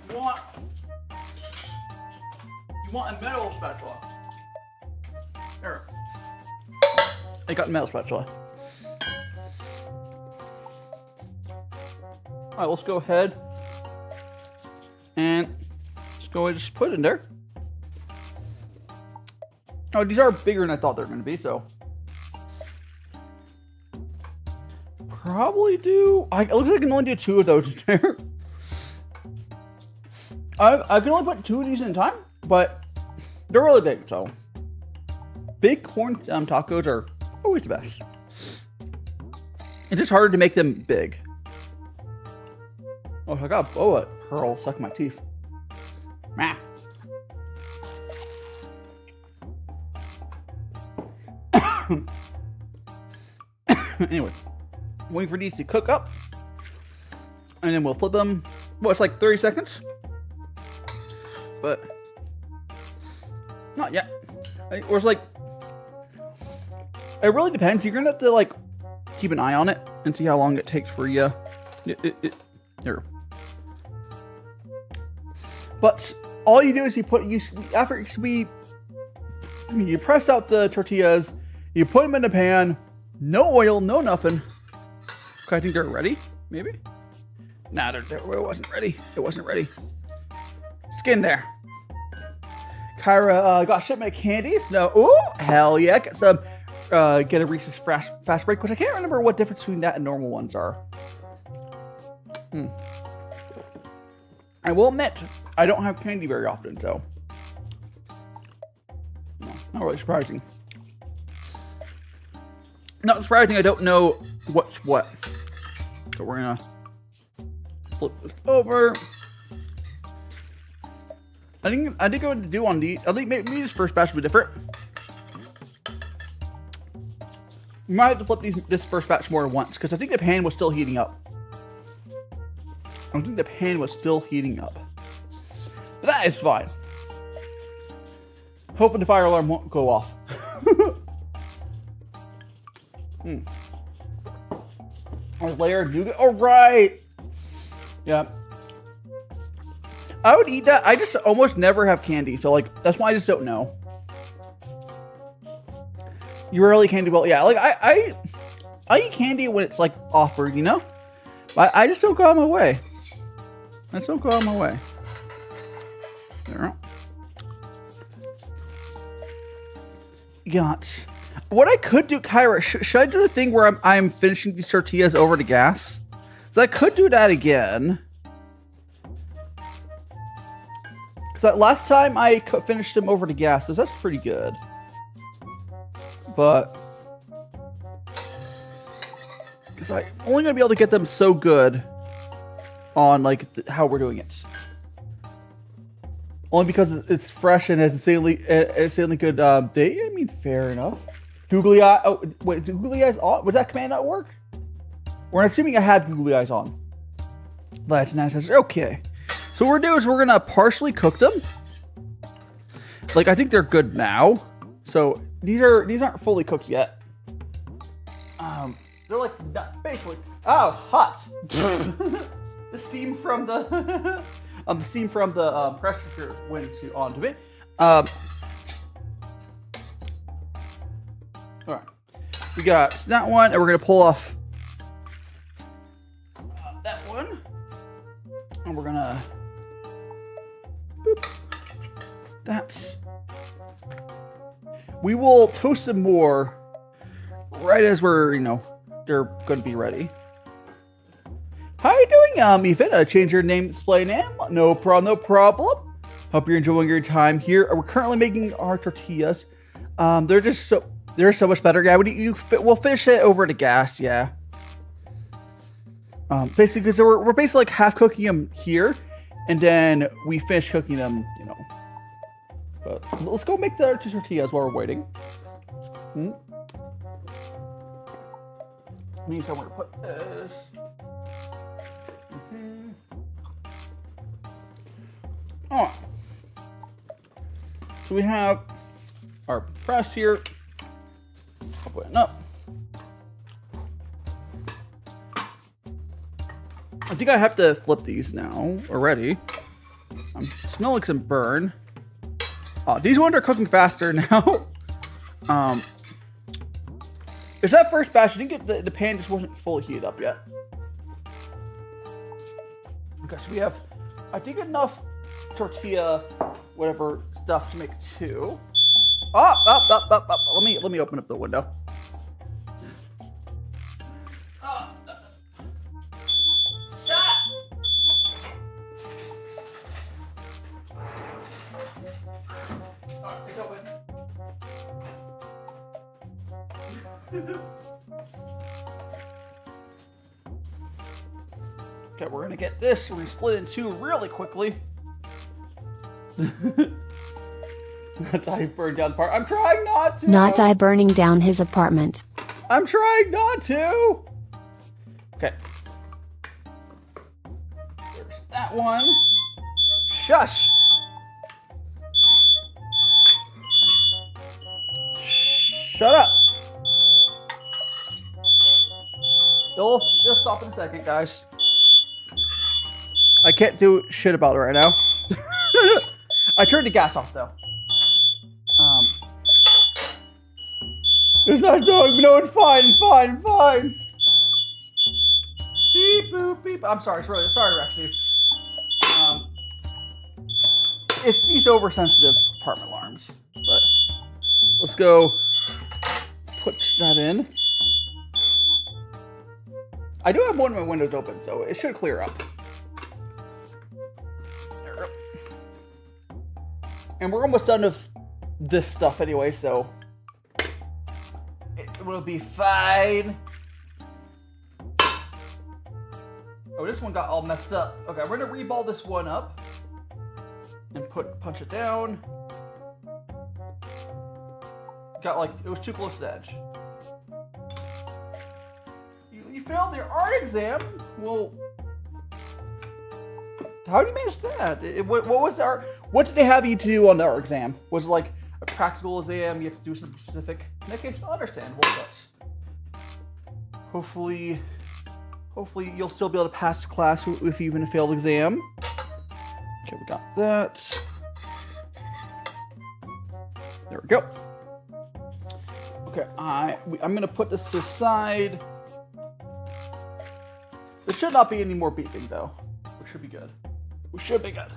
You want a metal spatula? Here. I got a metal spatula. Alright, let's go ahead and just put it in there. Oh, these are bigger than I thought they were going to be, so. Probably do. It looks like I can only do 2 of those in there. I can only put 2 of these in time, but they're really big, so. Big corn tacos are always the best. It's just harder to make them big. Oh, I got a boa pearl stuck in my teeth. Meh. Anyway, waiting for these to cook up, and then we'll flip them. Well, it's like 30 seconds, but not yet. Or it's like, it really depends. You're gonna have to like keep an eye on it and see how long it takes for you. There. But all you do is you press out the tortillas, you put them in the pan, no oil, no nothing. Okay, I think they're ready, maybe? Nah, it wasn't ready. It wasn't ready. Let's get in there. Kyra got a shipment of candies. No, ooh, hell yeah. Get some, get a Reese's fast break, which I can't remember what difference between that and normal ones are. I will admit, I don't have candy very often, so. No, not really surprising. Not surprising, I don't know what's what. So we're gonna flip this over. I think what to do on these. I think maybe this first batch will be different. We might have to flip this first batch more than once, because I think the pan was still heating up. I think the pan was still heating up. But that is fine. Hoping the fire alarm won't go off. Or layer of nougat. All right. Yeah. I would eat that. I just almost never have candy, so like that's why I just don't know. You really candy well, yeah. Like I eat candy when it's like offered, you know. I just don't go out of my way. I just don't go out of my way. There. Got. What I could do, Kyra, should I do the thing where I'm finishing these tortillas over the gas? So I could do that again. Because last time I finished them over the gas, so that's pretty good. But because I'm only gonna be able to get them so good on like how we're doing it. Only because it's fresh and has insanely good day. I mean, fair enough. Googly eye. Oh wait, is googly eyes on? Was that command not work? We're assuming I had googly eyes on. But nice. Okay. So what we're doing is we're gonna partially cook them. Like I think they're good now. So these aren't fully cooked yet. They're like basically. Oh, hot. The steam from the pressure cooker went onto it. All right. We got that one, and we're going to pull off that one. And we're going to boop that. We will toast them more right as we're, they're going to be ready. How are you doing, Ethan? Change your name, display name? No problem, no problem. Hope you're enjoying your time here. We're currently making our tortillas. They're so much better. Yeah, we'll finish it over to gas. Yeah. Basically, because we're basically like half cooking them here, and then we finish cooking them. But let's go make the two tortillas while we're waiting. Means somewhere to put this. Alright. So we have our press here. I'll put it up. I think I have to flip these now already. I'm smelling some burn. These ones are cooking faster now. Is that first batch? I think the pan just wasn't fully heated up yet. Okay, so we have, I think, enough tortilla, whatever stuff to make two. Up. Let me open up the window. Shut! Alright, it's open. Okay, we're gonna get this. We split it in two really quickly. Not die burn down the part. I'm trying not to. Not die burning down his apartment. I'm trying not to. Okay. There's that one. Shush. Shut up. They'll stop in a second, guys. I can't do shit about it right now. I turned the gas off though. It's not doing. No, it's fine. Beep boop beep. I'm sorry. Sorry, Rexy. It's these oversensitive apartment alarms. But let's go put that in. I do have one of my windows open, so it should clear up. There we go. And we're almost done with this stuff anyway, so it will be fine. Oh, this one got all messed up. Okay, we're gonna reball this one up and punch it down. Got like, it was too close to the edge. You failed your art exam? Well, how do you manage that? What was our? What did they have you do on the art exam? Was it like a practical exam? You have to do something specific? In that case, understandable, but hopefully you'll still be able to pass the class if even a failed exam. Okay, we got that. There we go. Okay, I'm gonna put this to the side. There should not be any more beeping though. We should be good. We should be good.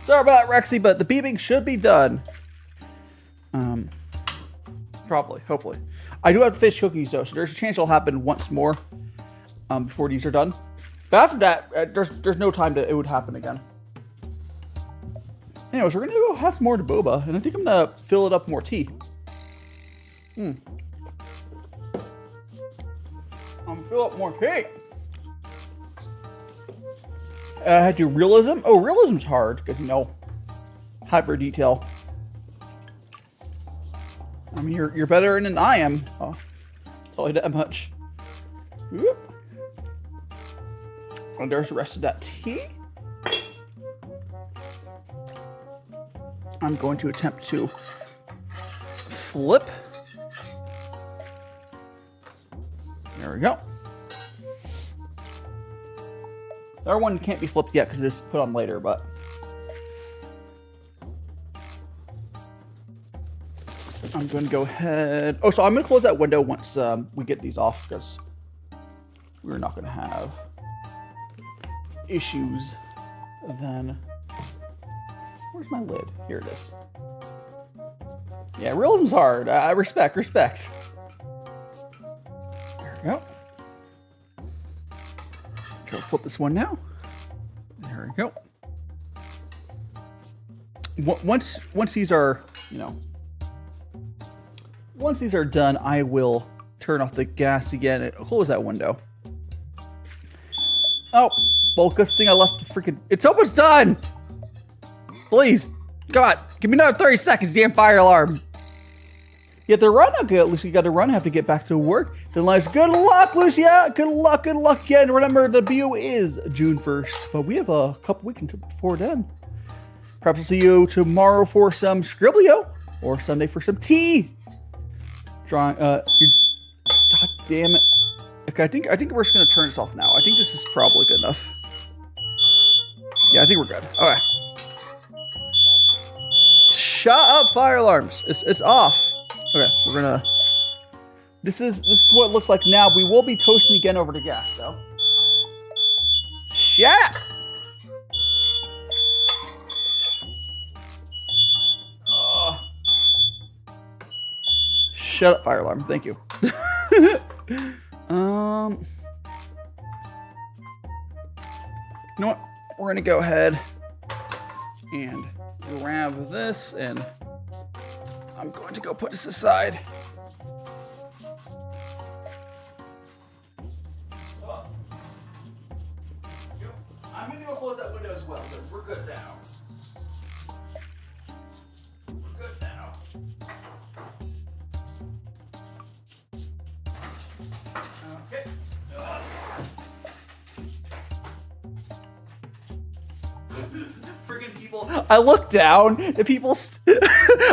Sorry about that, Rexy, but the beeping should be done. Probably, hopefully. I do have to finish cookies though, so there's a chance it'll happen once more before these are done. But after that, there's no time it would happen again. Anyways, we're gonna go have some more to boba, and I think I'm gonna fill it up with more tea. I'm gonna fill up more tea. I had to do realism. Oh, realism's hard because hyper detail. I mean, you're better than I am. Oh, tell you that much. Whoop. And there's the rest of that tea. I'm going to attempt to flip. There we go. The other one can't be flipped yet because it's put on later, but I'm going to go ahead. Oh, so I'm going to close that window once we get these off because we're not going to have issues then. Where's my lid? Here it is. Yeah, realism's hard. I respect. There we go. Go flip this one now. There we go. Once these are, once these are done, I will turn off the gas again and close that window. Oh, Bulkus thing, I left the freaking... It's almost done! Please, God, give me another 30 seconds, damn fire alarm. You have to run? Okay, at least you got to run. I have to get back to work. Then let's good luck, Lucia. Good luck again. Remember, the debut is June 1st, but we have a couple weeks until before then. Perhaps I'll see you tomorrow for some Scriblio or Sunday for some tea. God damn it. Okay, I think we're just gonna turn this off now. I think this is probably good enough. Yeah, I think we're good. Okay. Shut up, fire alarms. It's off. Okay, we're gonna. This is what it looks like now. We will be toasting again over the gas though. Shut up. Shut up, fire alarm. Thank you. You know what? We're gonna go ahead and grab this, and I'm going to go put this aside. I'm gonna go close that window as well, because we're good now. We're good now. Okay. Freaking people. I look down, the people.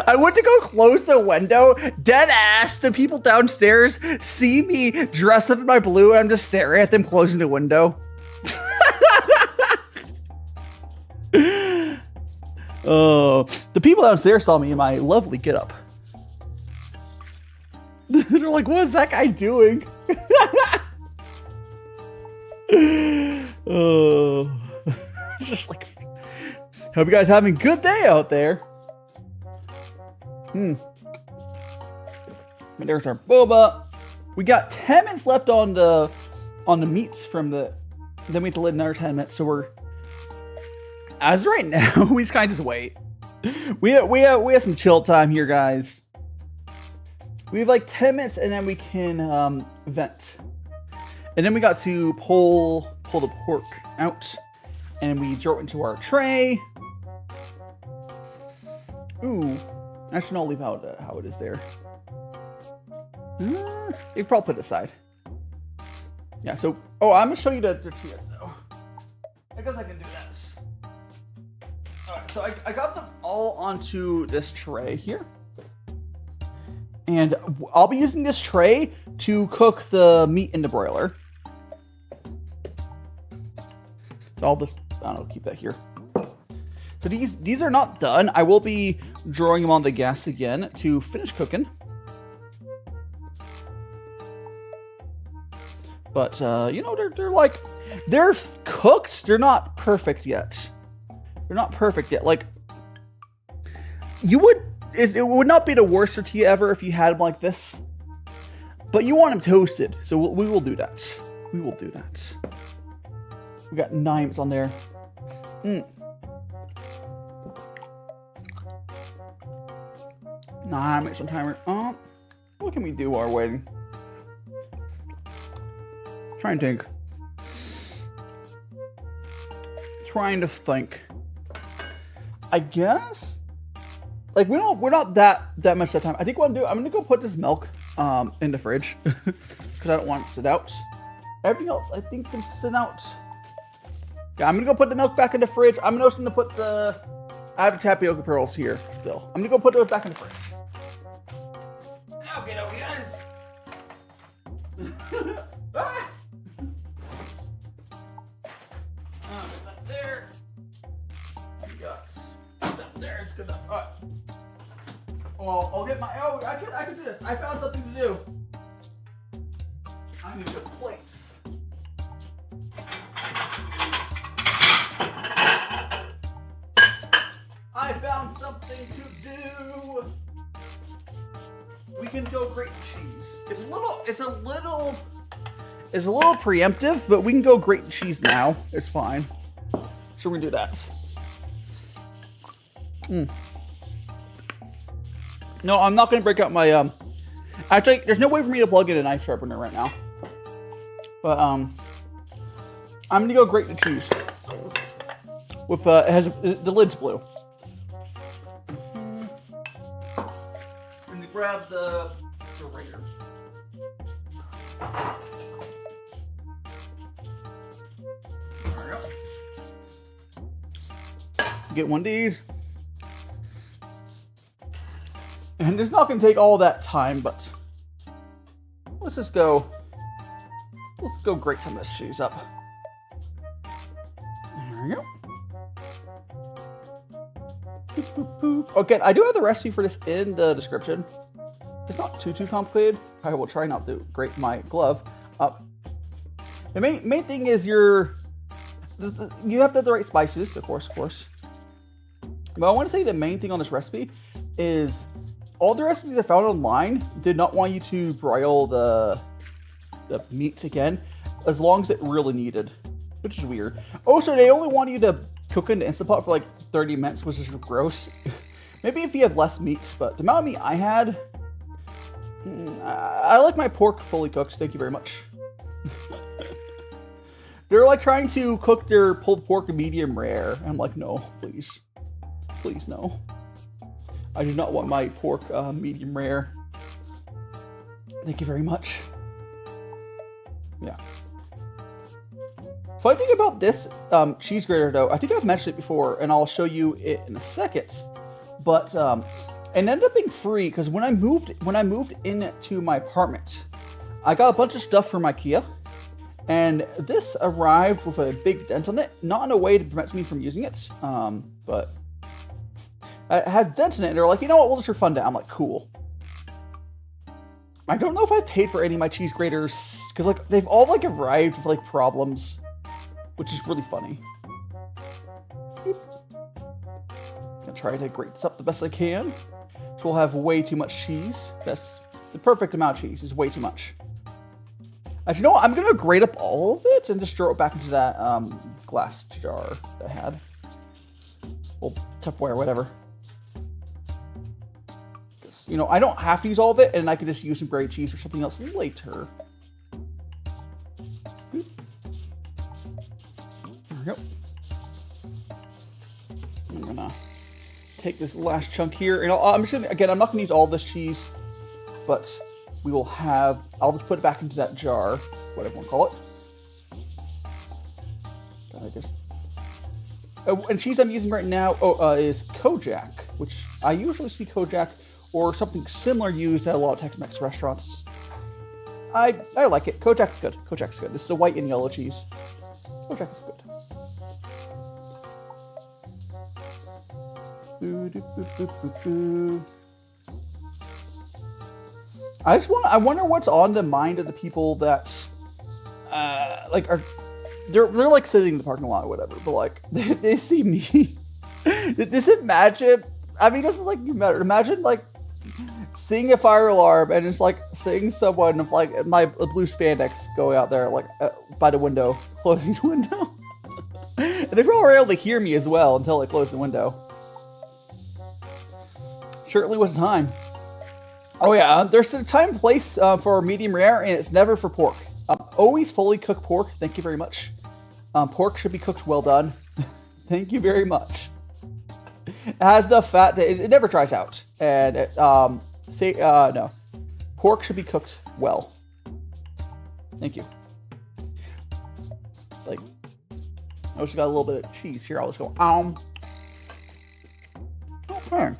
I went to go close the window, dead ass. The people downstairs see me dressed up in my blue, and I'm just staring at them closing the window. Oh, the people downstairs saw me in my lovely getup. They're like, what is that guy doing? Oh, it's just like, hope you guys having a good day out there. But there's our boba. We got 10 minutes left on the meats from the. Then we have to lid another 10 minutes. So we're, as right now, we just kind of just wait. We have some chill time here, guys. We have like 10 minutes, and then we can vent. And then we got to pull the pork out, and we throw it into our tray. Ooh, actually, I'll leave out how it is there. You can probably put it aside. Yeah. So, I'm gonna show you the tortillas though. I guess I can do that. All right. So I got them all onto this tray here. And I'll be using this tray to cook the meat in the broiler. So I'll just, I don't know, keep that here. So these are not done. I will be drawing them on the gas again to finish cooking. But, they're cooked. They're not perfect yet. They're not perfect yet. Like, it would not be the worst tortilla ever if you had them like this, but you want them toasted, so we will do that. We will do that. We got 9 minutes on there. 9 minutes on timer. What can we do while we're waiting? Trying to think. I guess. Like we're not that much that time. I think what I'm gonna go put this milk in the fridge because I don't want it to sit out. Everything else I think can sit out. Yeah, I'm gonna go put the milk back in the fridge. I'm also gonna put I have the tapioca pearls here still. I'm gonna go put those back in the fridge. Okay, guys. Ah! Put that there. We got that there. It's good enough. All right. Oh, I'll get my. Oh, I can do this. I found something to do. I'm gonna get plates. I found something to do. We can go grate cheese. It's a little preemptive, but we can go grate cheese now. It's fine. So we're gonna do that. No, I'm not gonna break out my actually, there's no way for me to plug in a knife sharpener right now. But I'm gonna go grate the cheese. With it has the lid's blue. I'm gonna grab the grater. There we go. Get one of these. And it's not going to take all that time, but let's just go. Let's go grate some of this cheese up. There we go. Boop, boop, boop. Okay, I do have the recipe for this in the description. It's not too complicated. I will try not to grate my glove up. The main thing is you have to have the right spices, of course. But I want to say the main thing on this recipe is all the recipes I found online did not want you to broil the meats again, as long as it really needed, which is weird. Also, they only want you to cook in the Instant Pot for like 30 minutes, which is gross. Maybe if you have less meat, but the amount of meat I had, I like my pork fully cooked. Thank you very much. They're like trying to cook their pulled pork medium rare. I'm like, no, please, no. I do not want my pork medium rare. Thank you very much. Yeah. Funny thing about this cheese grater, though, I think I've mentioned it before, and I'll show you it in a second. But it ended up being free because when I moved into my apartment, I got a bunch of stuff from IKEA, and this arrived with a big dent on it. Not in a way to prevent me from using it, but it has dents in it, and they're like, you know what, we'll just refund it. I'm like, cool. I don't know if I paid for any of my cheese graters, because like they've all like arrived with like problems, which is really funny. Gonna try to grate this up the best I can. So we'll have way too much cheese. That's the perfect amount of cheese. Is way too much. Actually, you know what? I'm gonna grate up all of it and just throw it back into that glass jar that I had. Well, Tupperware, whatever. You know, I don't have to use all of it, and I could just use some grated cheese or something else later. There we go. I'm gonna take this last chunk here, and I'm just gonna, again, I'm not gonna use all this cheese, but we will have, I'll just put it back into that jar, whatever you want to call it. I guess. And cheese I'm using right now is Kojak, which I usually see Kojak or something similar used at a lot of Tex-Mex restaurants. I like it. Kojak's good. Kojak's good. This is a white and yellow cheese. Kojak is good. I wonder what's on the mind of the people that they're like sitting in the parking lot or whatever, but like they see me. Just imagine. I mean, doesn't like you matter. Imagine like seeing a fire alarm and just like seeing someone like my blue spandex going out there like by the window, closing the window. And they probably were able to hear me as well until they closed the window. Certainly was time. Oh yeah, there's a time and place for medium rare, and it's never for pork. Always fully cooked pork. Thank you very much. Pork should be cooked well done. Thank you very much. It has enough fat that it never dries out, and it, no, pork should be cooked well. Thank you. Like, I just got a little bit of cheese here. I'll just go Okay.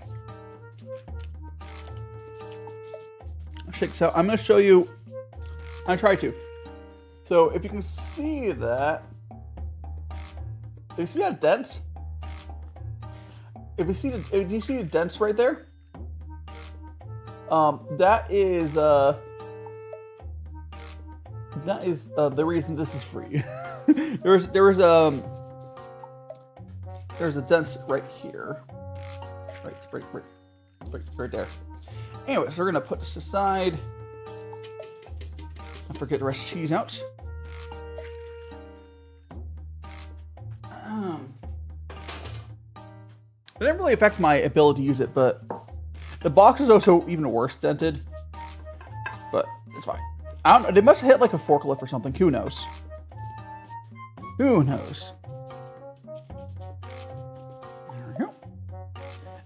So I'm going to show you. I try to. So if you can see that, you see that dent? If you see the dents right there, That is the reason this is free. there's a dent right here, right there. Anyway, so we're gonna put this aside. Don't forget the rest of the cheese out. It didn't really affect my ability to use it, but the box is also even worse dented. But it's fine. I don't know. They must have hit like a forklift or something. Who knows? Who knows? There we go.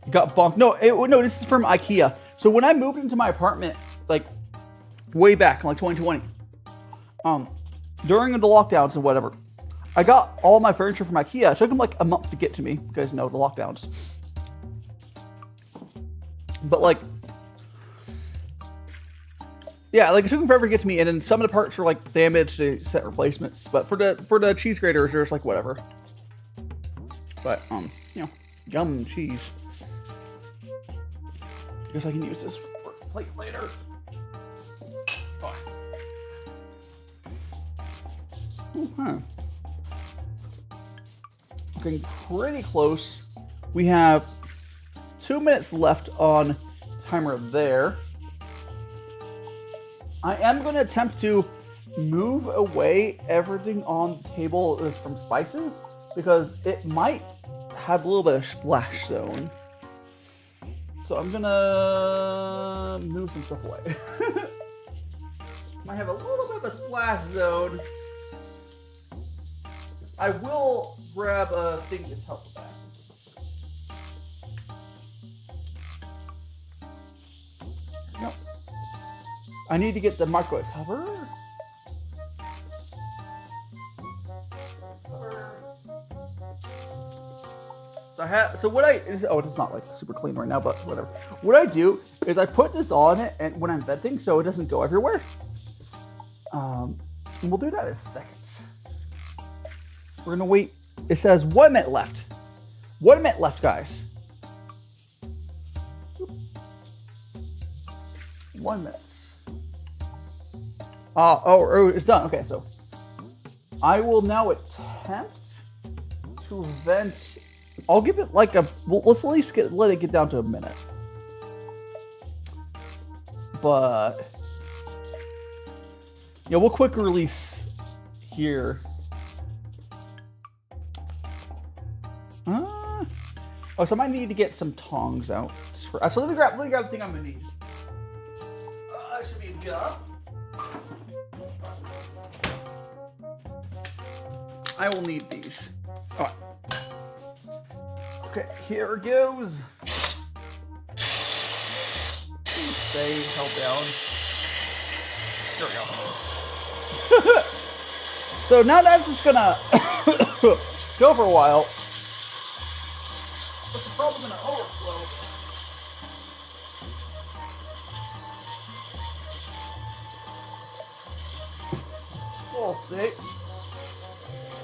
It got bonked. No, this is from IKEA. So when I moved into my apartment, like way back in like 2020, during the lockdowns and whatever, I got all my furniture from IKEA. It took them like a month to get to me. You guys know the lockdowns. But like, yeah, like it took them forever to get to me, and then some of the parts were like damaged. They set replacements, but for the cheese graters, there's like whatever. But you know, yum cheese. Guess I can use this for a plate later. Fine. Okay. Getting pretty close. We have 2 minutes left on timer there. I am going to attempt to move away everything on the table is from spices because it might have a little bit of splash zone. So I'm going to move some stuff away. Might have a little bit of a splash zone. I will grab a thing to help with that. No. I need to get the microwave cover. So what it's not like super clean right now, but whatever. What I do is I put this on it and when I'm venting so it doesn't go everywhere. And we'll do that in a second. We're gonna wait. It says 1 minute left. 1 minute left, guys. 1 minute. Oh, it's done. Okay, so I will now attempt to vent. I'll give it like let's at least let it get down to a minute. But yeah, we'll quick release here. So I might need to get some tongs out. So let me grab the thing I'm gonna need. That should be enough. I will need these. All right. Okay, here it goes. Stay held down. There we go. So now that's just gonna go for a while. But the probably gonna overflow. We'll see.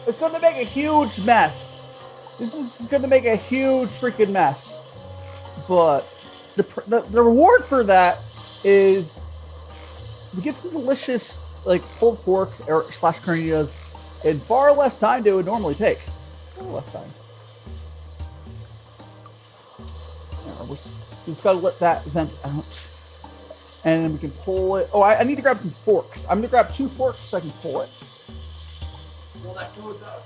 It's gonna make a huge mess. This is gonna make a huge freaking mess. But the reward for that is we get some delicious like pulled pork or slash carnitas in far less time than it would normally take. Far less time. We just gotta let that vent out. And then we can pull it. Oh, I need to grab some forks. I'm gonna grab 2 forks so I can pull it. Well, that goes out.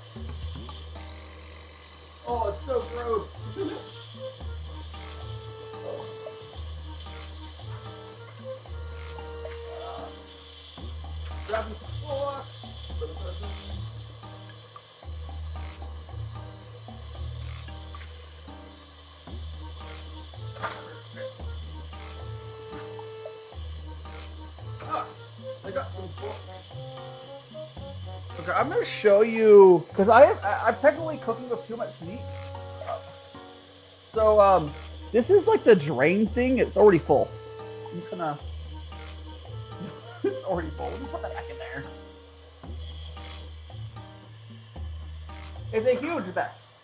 Oh, it's so gross. Grab some forks. I got some forks. Okay, I'm gonna show you because I'm technically cooking with too much meat. So this is like the drain thing. It's already full. I'm gonna. It's already full. Let me put that back in there. It's a huge mess.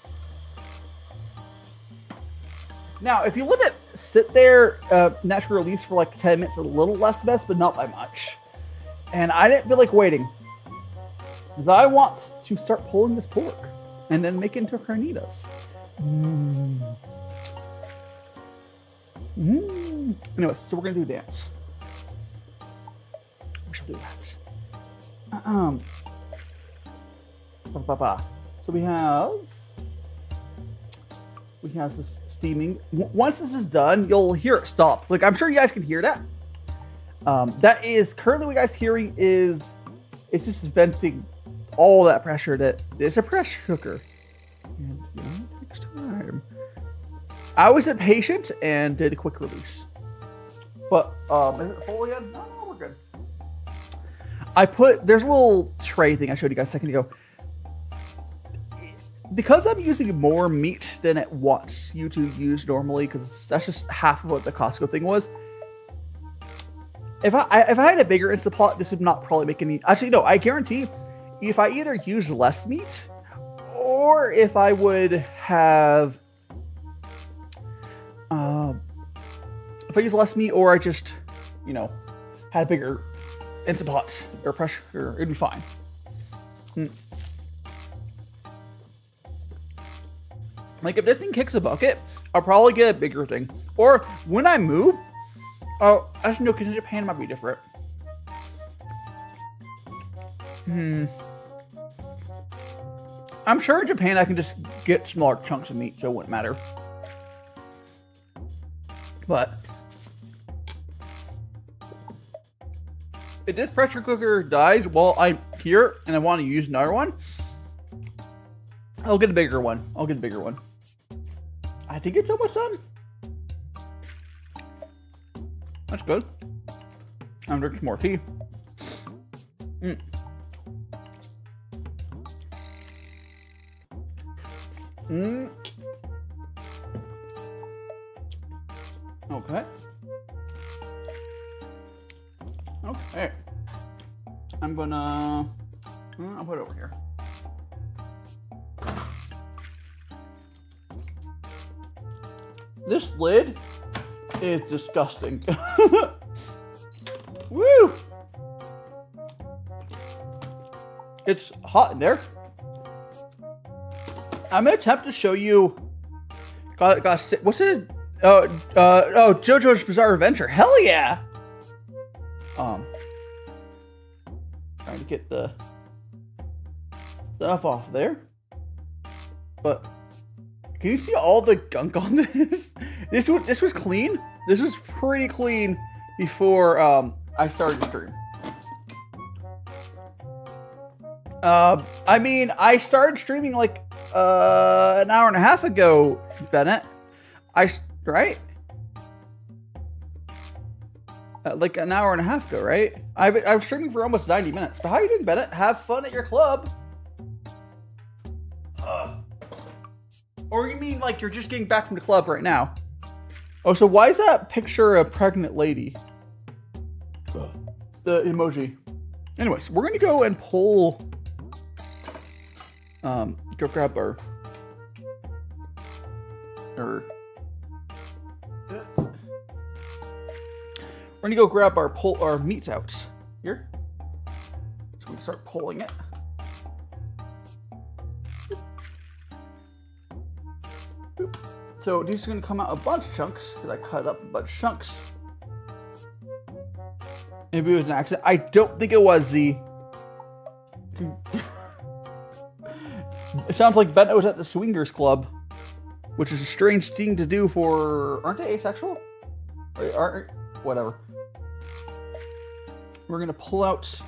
Now, if you let it sit there, natural release for like 10 minutes, a little less mess, but not by much. And I didn't feel like waiting. Because I want to start pulling this pork and then make it into carnitas. Anyways, so we're going to do a dance. We should do that. So we have this steaming. Once this is done, you'll hear it stop. Like, I'm sure you guys can hear that. That is currently what you guys hearing is it's just venting all that pressure. That it's a pressure cooker, and you know, it takes time. I was impatient and did a quick release. But is it full again? No, we're good. There's a little tray thing I showed you guys a second ago. Because I'm using more meat than it wants you to use normally, because that's just half of what the Costco thing was. If I had a bigger Instant Pot, this would not probably make any... Actually, no, I guarantee if I either use less meat, or if I would have... if I use less meat, or I just, you know, had a bigger Instant Pot or pressure, it'd be fine. Like, if this thing kicks a bucket, I'll probably get a bigger thing. Or when I move, actually no, because in Japan it might be different. I'm sure in Japan I can just get smaller chunks of meat, so it wouldn't matter. But if this pressure cooker dies while I'm here and I want to use another one, I'll get a bigger one. I think it's almost done. That's good. I'm drinking some more tea. Okay. I'm gonna... I'll put it over here. This lid is disgusting. Woo! It's hot in there. I'm gonna attempt to show you. What's it? JoJo's Bizarre Adventure. Hell yeah! Trying to get the stuff off there, but can you see all the gunk on this? This was clean. This was pretty clean before I started the stream. I mean, I started streaming like an hour and a half ago, Bennett. Right? Like an hour and a half ago, right? I was streaming for almost 90 minutes. But how you doing, Bennett? Have fun at your club. Or you mean like you're just getting back from the club right now? Oh, so why is that picture a pregnant lady? The emoji. Anyways, we're gonna go and pull. Go grab our. We're gonna go grab our meats out here. So we're gonna start pulling it. So these are gonna come out a bunch of chunks because I cut up a bunch of chunks. Maybe it was an accident. I don't think it was, Z. It sounds like Bennett was at the swingers club, which is a strange thing to do for... Aren't they asexual? Whatever. We're going to pull out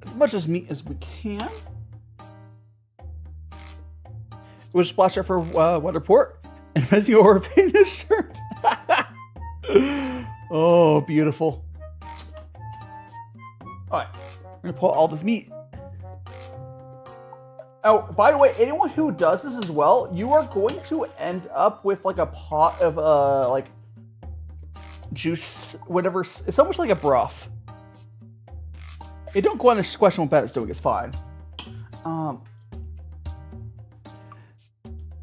as much as meat as we can. It was splashed out for wet report. And messing over paint his shirt. Oh, beautiful. Alright. We're going to pull all this meat. Oh, by the way, anyone who does this as well, you are going to end up with like a pot of like juice, whatever. It's almost like a broth. Hey, don't go on this question what Bennett's doing. It's fine.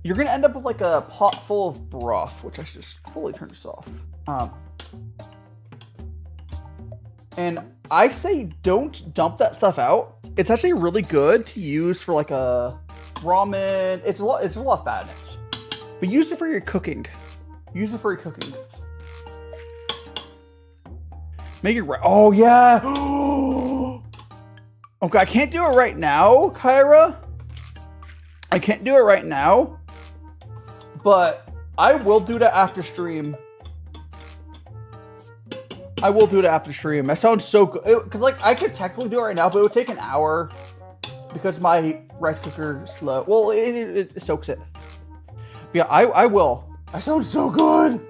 you're gonna end up with like a pot full of broth, which I should just fully turn this off. And I say don't dump that stuff out. It's actually really good to use for like a ramen. It's a lot of fat in it. But use it for your cooking. Use it for your cooking. Make it right. Oh yeah. Okay, I can't do it right now, Kyra. I can't do it right now. But I will do that after stream. I will do it after stream. That sounds so good. Because, like, I could technically do it right now, but it would take an hour. Because my rice cooker is slow. Well, it soaks it. But yeah, I will. That sounds so good.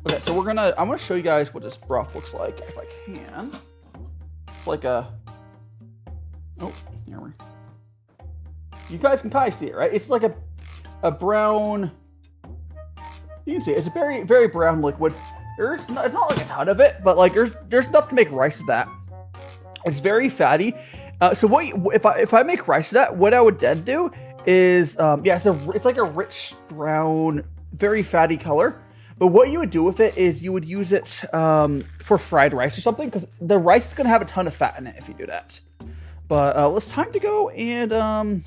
Okay, so I'm gonna show you guys what this broth looks like, if I can. It's like a... Oh, here we go. You guys can kind of see it, right? It's like a brown... You can see it. It's a very, very brown liquid. It's not like a ton of it, but like there's enough to make rice with that. It's very fatty. So if I make rice with that, what I would then do is it's like a rich brown, very fatty color. But what you would do with it is you would use it for fried rice or something, because the rice is gonna have a ton of fat in it if you do that. But it's time to go and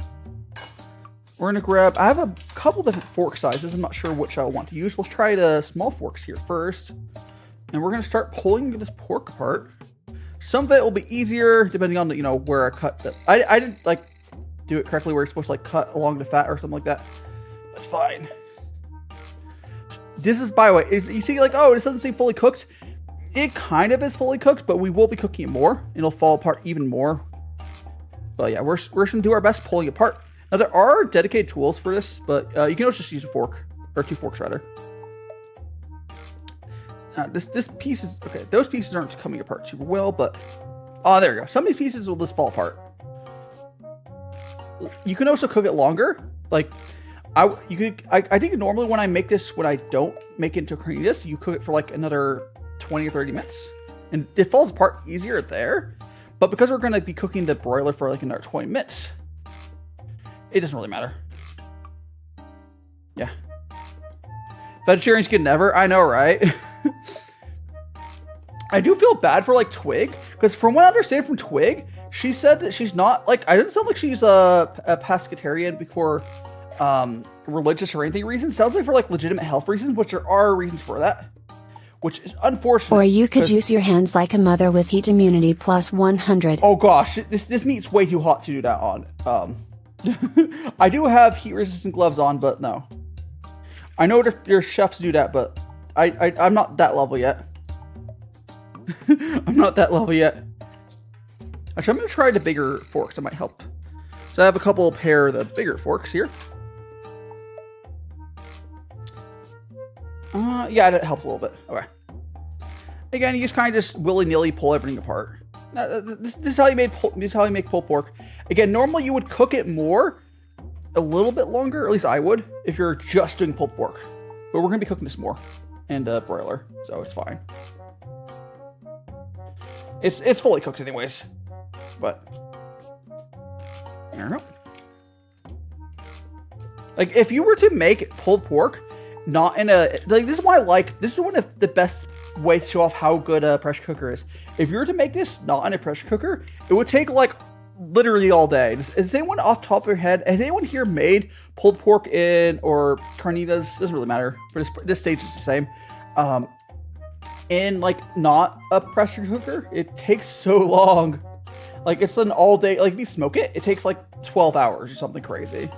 we're gonna grab. I have a couple different fork sizes. I'm not sure which I want to use. Let's try the small forks here first, and we're gonna start pulling this pork apart. Some of it will be easier depending on where I cut. I didn't like do it correctly where you're supposed to like cut along the fat or something like that. That's fine. This is, by the way, you see like, oh, this doesn't seem fully cooked. It kind of is fully cooked, but we will be cooking it more. It'll fall apart even more. But yeah, we're just gonna do our best pulling it apart. Now, there are dedicated tools for this, but you can also just use a fork, or 2 forks, rather. This piece is, okay, those pieces aren't coming apart super well, but, oh, there you go. Some of these pieces will just fall apart. You can also cook it longer. Like, I think normally when I make this, when I don't make it into carnitas, you cook it for like another 20 or 30 minutes. And it falls apart easier there. But because we're going to be cooking the broiler for like another 20 minutes, it doesn't really matter. Yeah. Vegetarians can never. I know, right? I do feel bad for like Twig, because from what I understand from Twig, she said that she's not like, I didn't sound like she's a pescatarian before religious or anything reasons. Sounds like for like legitimate health reasons, which there are reasons for that, which is unfortunate. Or you could use your hands like a mother with heat immunity plus 100. Oh gosh, this meat's way too hot to do that on. I do have heat-resistant gloves on, but no. I know there's chefs do that, but I'm not that level yet. I'm not that level yet. Actually, I'm going to try the bigger forks. That might help. So I have a couple pair of the bigger forks here. Yeah, that helps a little bit. Okay. Again, you just kind of just willy-nilly pull everything apart. This is how you make pulled pork. Again, normally you would cook it more, a little bit longer, or at least I would, if you're just doing pulled pork. But we're gonna be cooking this more, and broiler, so it's fine. It's fully cooked anyways, but I don't know. Like if you were to make pulled pork, not in a like this is one of the best ways to show off how good a pressure cooker is. If you were to make this not in a pressure cooker, it would take like literally all day. Is anyone off the top of your head, has anyone here made pulled pork in or carnitas? Doesn't really matter. For this stage is the same. In like not a pressure cooker, it takes so long. Like it's an all day. Like if you smoke it, it takes like 12 hours or something crazy.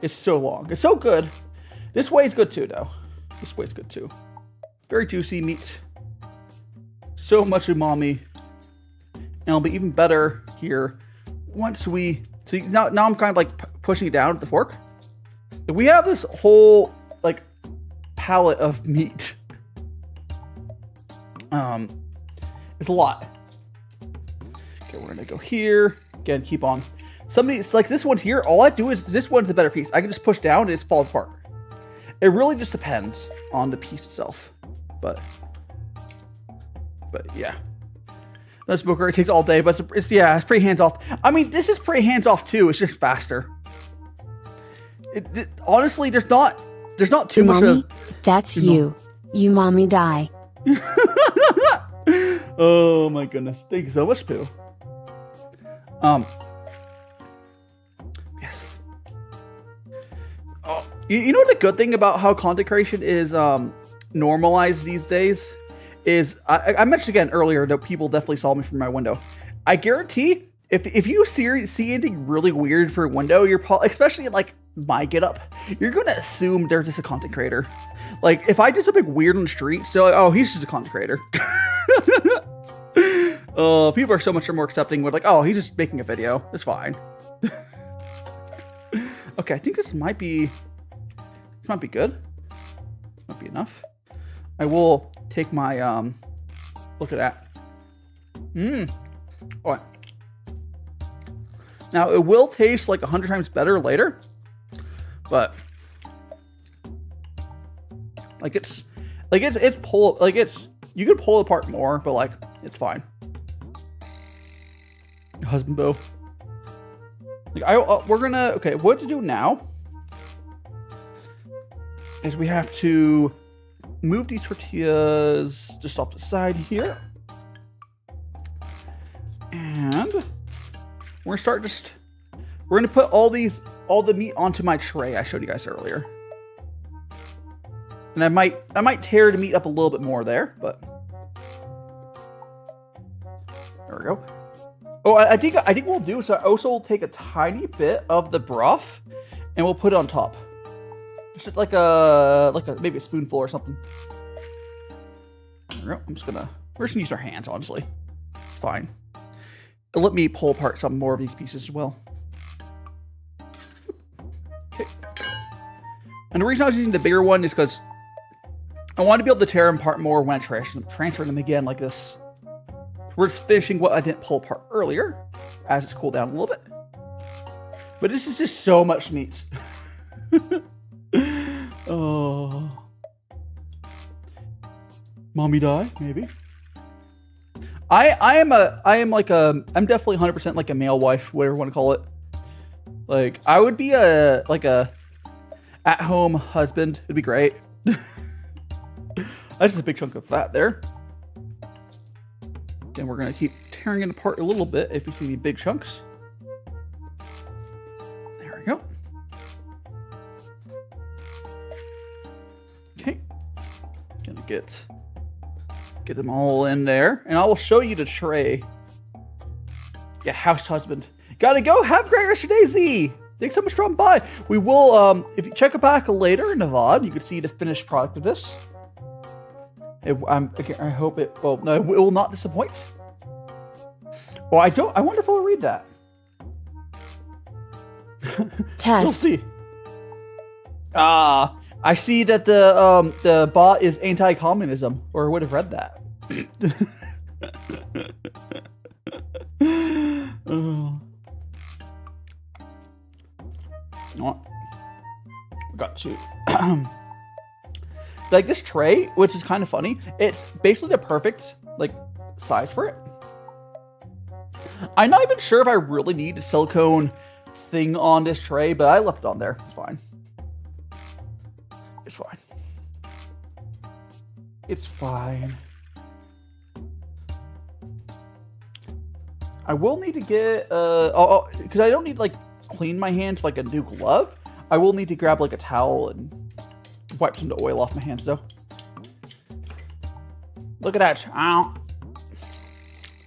It's so long. It's so good. This way is good too, though. This way is good too. Very juicy meat. So much umami. And it'll be even better here once we... So now I'm kind of like pushing it down with the fork. We have this whole like palette of meat. It's a lot. Okay, we're gonna go here. Again, keep on. Somebody's like this one's here. All I do is this one's a better piece. I can just push down and it falls apart. It really just depends on the piece itself. But yeah. No smoker, it takes all day, but it's pretty hands off. I mean, this is pretty hands off too. It's just faster. Honestly, there's not too much Umami? of. That's you. You mommy die. Oh my goodness! Thank you so much, Pooh. Yes. Oh, you know what the good thing about how content creation is normalized these days is I mentioned again earlier that people definitely saw me from my window. I guarantee if you see anything really weird for a window, you're especially like my getup, you're gonna assume they're just a content creator. Like if I did something weird on the street, so like, oh, he's just a content creator. People are so much more accepting with like, oh, he's just making a video. It's fine. Okay, I think this might be good. Might be enough. I will take my look at that. All right. Now it will taste like 100 times better later, but it's you could pull it apart more, but like it's fine. Husband Bo. Like we're gonna what to do now is we have to move these tortillas just off the side here, and we're gonna put all the meat onto my tray I showed you guys earlier. And I might tear the meat up a little bit more there, but there we go. Oh, I think what we'll do is I also will take a tiny bit of the broth and we'll put it on top. Just like maybe a spoonful or something. There we go. We're just gonna use our hands, honestly. It's fine. It'll let me pull apart some more of these pieces as well. Okay. And the reason I was using the bigger one is because I want to be able to tear them apart more when I transfer them again like this. We're just finishing what I didn't pull apart earlier as it's cooled down a little bit. But this is just so much meat. Oh. Mommy die, maybe. I'm definitely 100% like a male wife, whatever you want to call it. Like I would be a at-home husband. It'd be great. That's just a big chunk of fat there. And we're gonna keep tearing it apart a little bit if you see any big chunks. There we go. Okay. Gonna get them all in there. And I will show you the tray. Yeah, house husband. Gotta go. Have a great rest of your day, Z. Thanks so much for dropping by. We will, if you check it back later in the VOD, you can see the finished product of this. I hope it will not disappoint. Well, I wonder if I'll read that. Test. We'll see. I see that the bot is anti-communism, or would have read that. Got to. Like this tray, which is kind of funny, it's basically the perfect like size for it. I'm not even sure if I really need a silicone thing on this tray, but I left it on there. It's fine. It's fine. It's fine. I will need to get because I don't need like clean my hands like a new glove. I will need to grab like a towel and wipe some of the oil off my hands though. Look at that. Ow.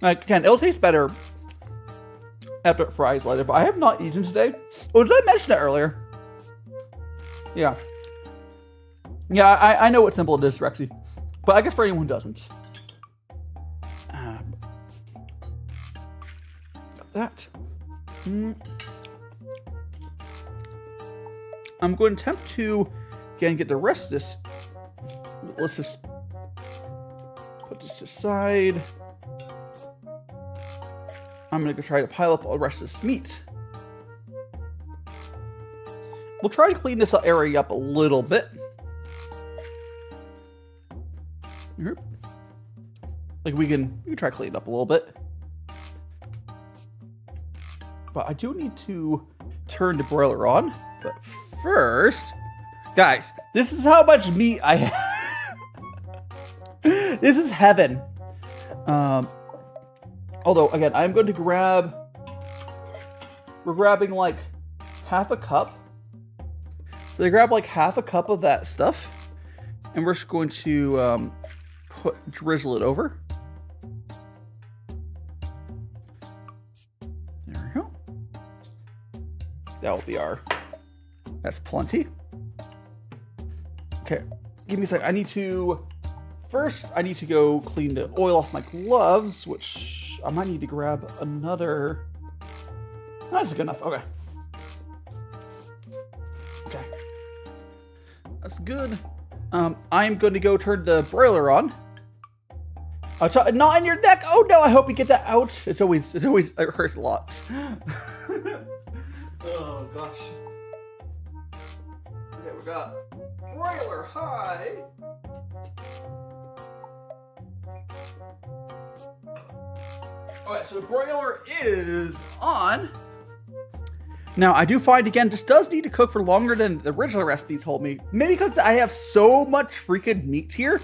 Like, again, it'll taste better after it fries later, but I have not eaten today. Oh, did I mention that earlier? Yeah. Yeah, I know what simple it is, Rexy. But I guess for anyone who doesn't. Got that. I'm going to attempt to, again, get the rest of this. Let's just put this aside. I'm going to try to pile up all the rest of this meat. We'll try to clean this area up a little bit. Like we can try to clean it up a little bit. But I do need to turn the broiler on. But first, guys, this is how much meat I have. This is heaven. Although, again, I'm going to grab... We're grabbing like half a cup. So they grab like half a cup of that stuff. And we're just going to drizzle it over. There we go. That will be our... That's plenty. Okay, give me a sec. I need to... First, I need to go clean the oil off my gloves, which I might need to grab another... That's good enough. Okay. Okay. That's good. I'm going to go turn the broiler on. Not in your neck. Oh no! I hope you get that out. It hurts a lot. Oh gosh. Okay, we got broiler high. Okay, so the broiler is on. Now, I do find, again, this does need to cook for longer than the original recipe told me. Maybe because I have so much freaking meat here.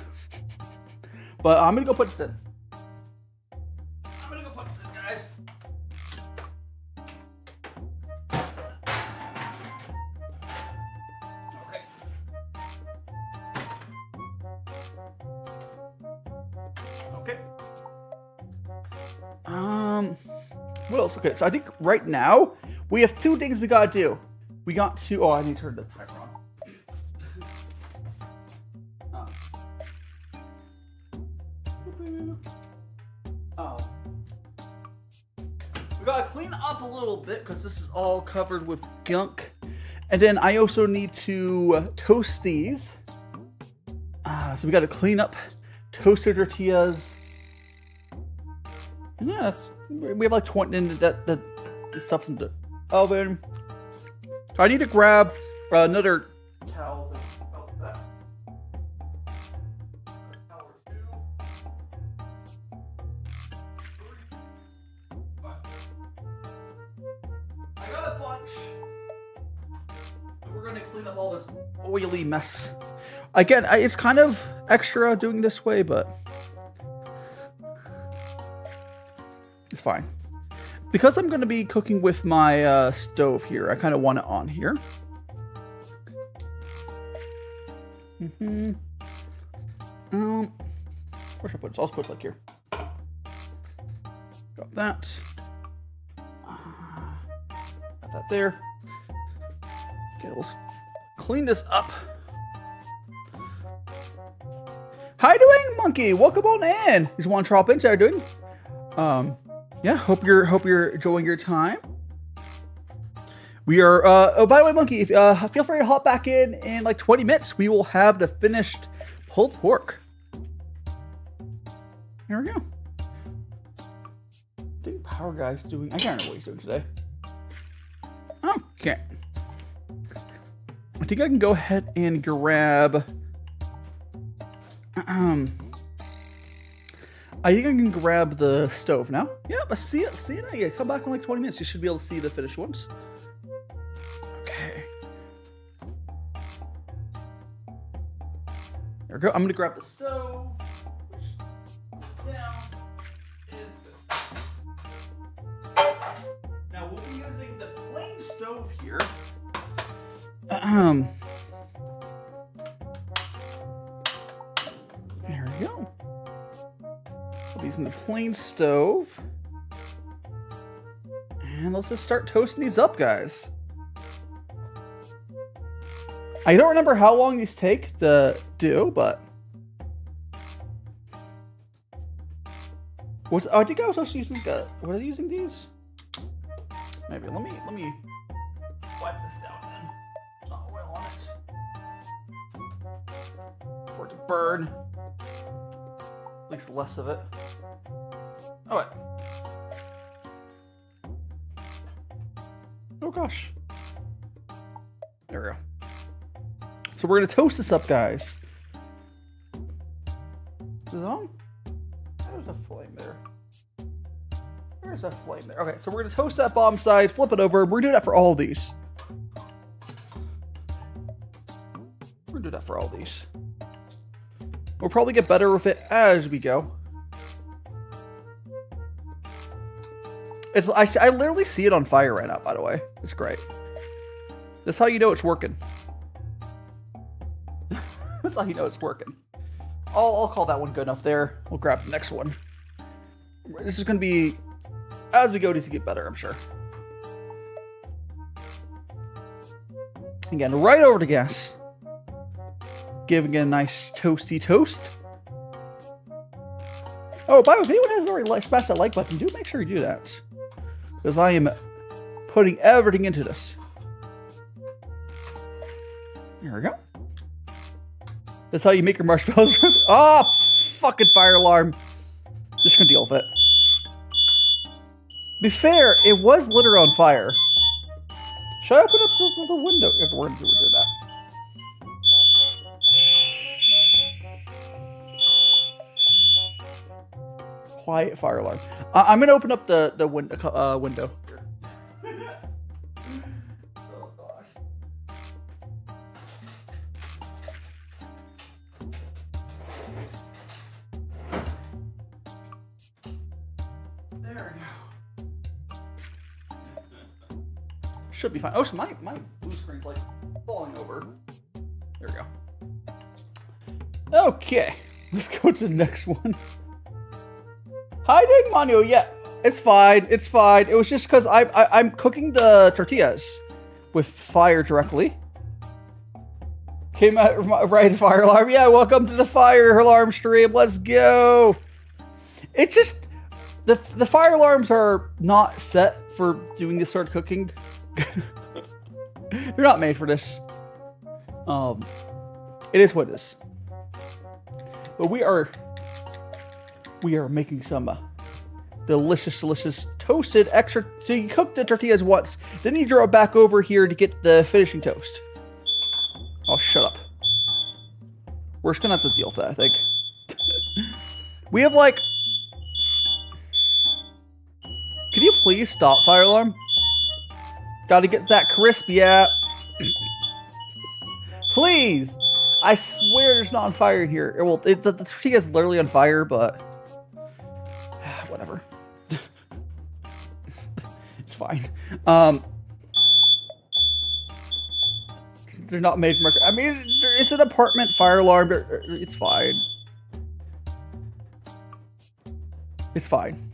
But I'm going to go put this in. Guys. Okay. What else? Okay, so I think right now we have two things we gotta do. We got to... Oh, I need to turn the timer on. We gotta clean up a little bit because this is all covered with gunk. And then I also need to toast these. So we gotta clean up toasted tortillas. And yeah, we have like 20 in the stuff's in the oven. So I need to grab another towel. I got a bunch. We're gonna clean up all this oily mess. Again, it's kind of extra doing this way, but it's fine. Because I'm going to be cooking with my stove here, I kind of want it on here. Where should I put it? I'll put it like here. Got that. Got that there. Okay, let's clean this up. How doing, monkey? Welcome on in. You just want to drop in? How you doing? Yeah, hope you're enjoying your time. We are. Oh, by the way, monkey, if, feel free to hop back in like 20 minutes. We will have the finished pulled pork. Here we go. I think Power Guy's doing. I can't remember what he's doing today. Okay. I think I can go ahead and grab. I think I can grab the stove now. Yep, I see it. See it. Yeah, come back in like 20 minutes. You should be able to see the finished ones. Okay. There we go. I'm gonna grab the stove. Down. Is good. Now we'll be using the plain stove here. There we go. Using the plain stove. And let's just start toasting these up, guys. I don't remember how long these take to do, but I think I was also using was I using these? Maybe let me wipe this down then. There's not oil on it. For it to burn. At least less of it. Oh wait. Oh gosh. There we go. So we're gonna toast this up, guys. Is it on? There's a flame there. There's a flame there. Okay, so we're gonna toast that bottom side, flip it over. We're doing that for all of these. do that for all these. We'll probably get better with it as we go. I literally see it on fire right now, by the way. It's great. That's how you know it's working. That's how you know it's working. I'll call that one good enough there. We'll grab the next one. This is going to be, as we go, needs to get better, I'm sure. Again, right over to gas. Giving it a nice toasty toast. Oh, by the way, if anyone hasn't already smashed that like button, do make sure you do that. Because I am putting everything into this. There we go. That's how you make your marshmallows. Oh, fucking fire alarm. Just gonna deal with it. Be fair, it was literally on fire. Should I open up the window? We're gonna do that. Quiet fire alarm. I'm gonna open up the window. Oh gosh. There we go. Should be fine. Oh, so my blue screen's like falling over. There we go. Okay, let's go to the next one. Hiding Manu, yeah, it's fine. It's fine. It was just because I'm cooking the tortillas with fire directly. Came out right fire alarm. Yeah, welcome to the fire alarm stream. Let's go. It just the fire alarms are not set for doing this sort of cooking. They're not made for this. It is what it is. But we are making some delicious toasted extra. So you cook the tortillas once, then you draw it back over here to get the finishing toast. Oh, shut up. We're just gonna have to deal with that, I think. We have like... Could you please stop, fire alarm? Gotta get that crisp, yeah. Please! I swear there's not on fire in here. Well, the tortilla is literally on fire, but... Whatever. It's fine. They're not made from... I mean, it's an apartment fire alarm. It's fine. It's fine.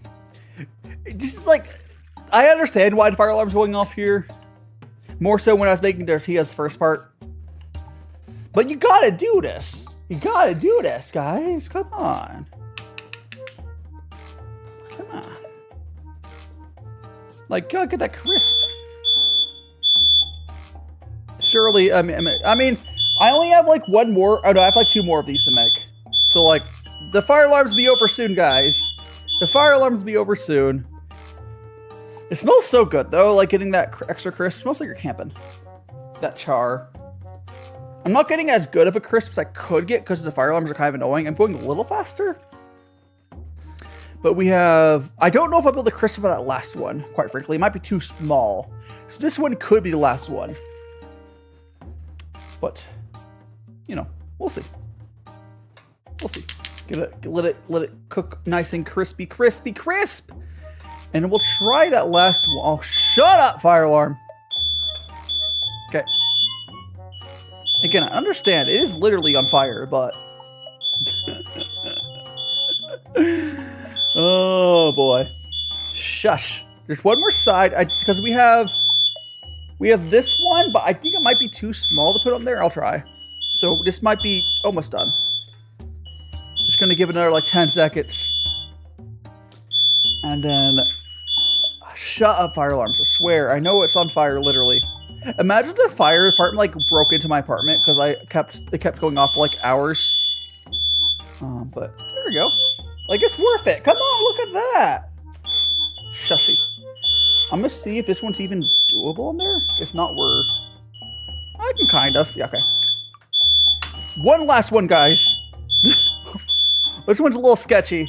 This is like... I understand why the fire alarm's going off here. More so when I was making tortillas the first part. But you gotta do this. You gotta do this, guys. Come on. Come on. Like, gotta get that crisp. Surely, I mean, I only have like one more. Oh no, I have like two more of these to make. So like, the fire alarms be over soon, guys. The fire alarms be over soon. It smells so good though, like getting that extra crisp. It smells like you're camping. That char. I'm not getting as good of a crisp as I could get because the fire alarms are kind of annoying. I'm going a little faster. But we have... I don't know if I'll be able to crisp for that last one, quite frankly. It might be too small. So this one could be the last one. But, you know, we'll see. We'll see. Let it cook nice and crispy. And we'll try that last one. Oh, shut up, fire alarm. Okay. Again, I understand. It is literally on fire, but... Oh, boy. Shush. There's one more side. Because we have this one, but I think it might be too small to put on there. I'll try. So this might be almost done. Just going to give it another, like, 10 seconds. And then... Shut up, fire alarms. I swear. I know it's on fire, literally. Imagine the fire department like broke into my apartment because it kept going off for like hours. But there we go. Like it's worth it. Come on, look at that. Shushy. I'm gonna see if this one's even doable in there. If not, I can kind of. Yeah, okay. One last one, guys. This one's a little sketchy.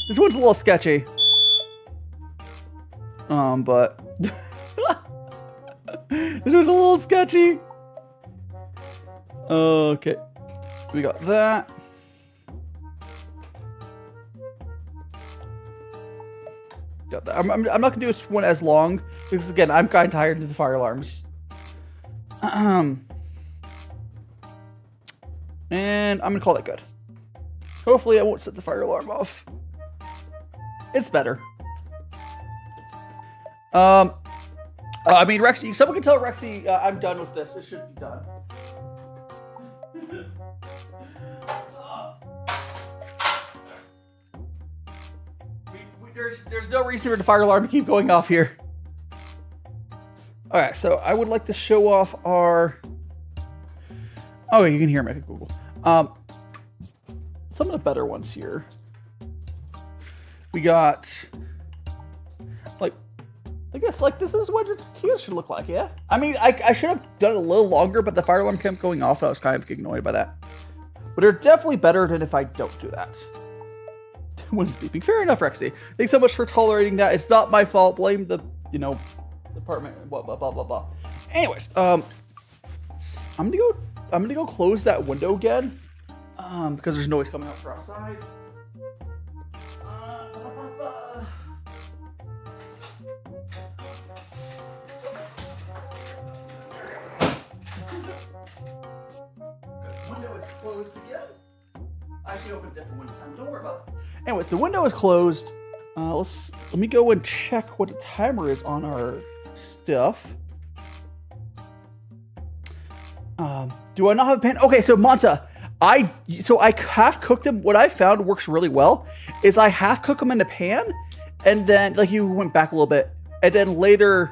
But this was a little sketchy. Okay. We got that. Got that. I'm not gonna do this one as long because again I'm kind of tired of the fire alarms. And I'm gonna call that good. Hopefully I won't set the fire alarm off. It's better. I mean, Rexy, someone can tell Rexy I'm done with this. It should be done. There's no reason for the fire alarm to keep going off here. All right, so I would like to show off our. Oh, you can hear me. Google. Some of the better ones here. We got like, I guess like this is what the tortilla should look like. Yeah. I mean, I should have done it a little longer, but the fire alarm kept going off. I was kind of annoyed by that. But they're definitely better than if I don't do that. When sleeping. Fair enough, Rexy. Thanks so much for tolerating that. It's not my fault. Blame the, department. Blah blah blah blah blah. Anyways, I'm gonna go close that window again, because there's noise coming out from outside. Window is closed again. I actually opened a different one this time. Don't worry about it. Anyways, the window is closed. Let me go and check what the timer is on our stuff. Do I not have a pan? Okay, so Monta, I half cooked them. What I found works really well is I half cook them in the pan, and then like you went back a little bit, and then later,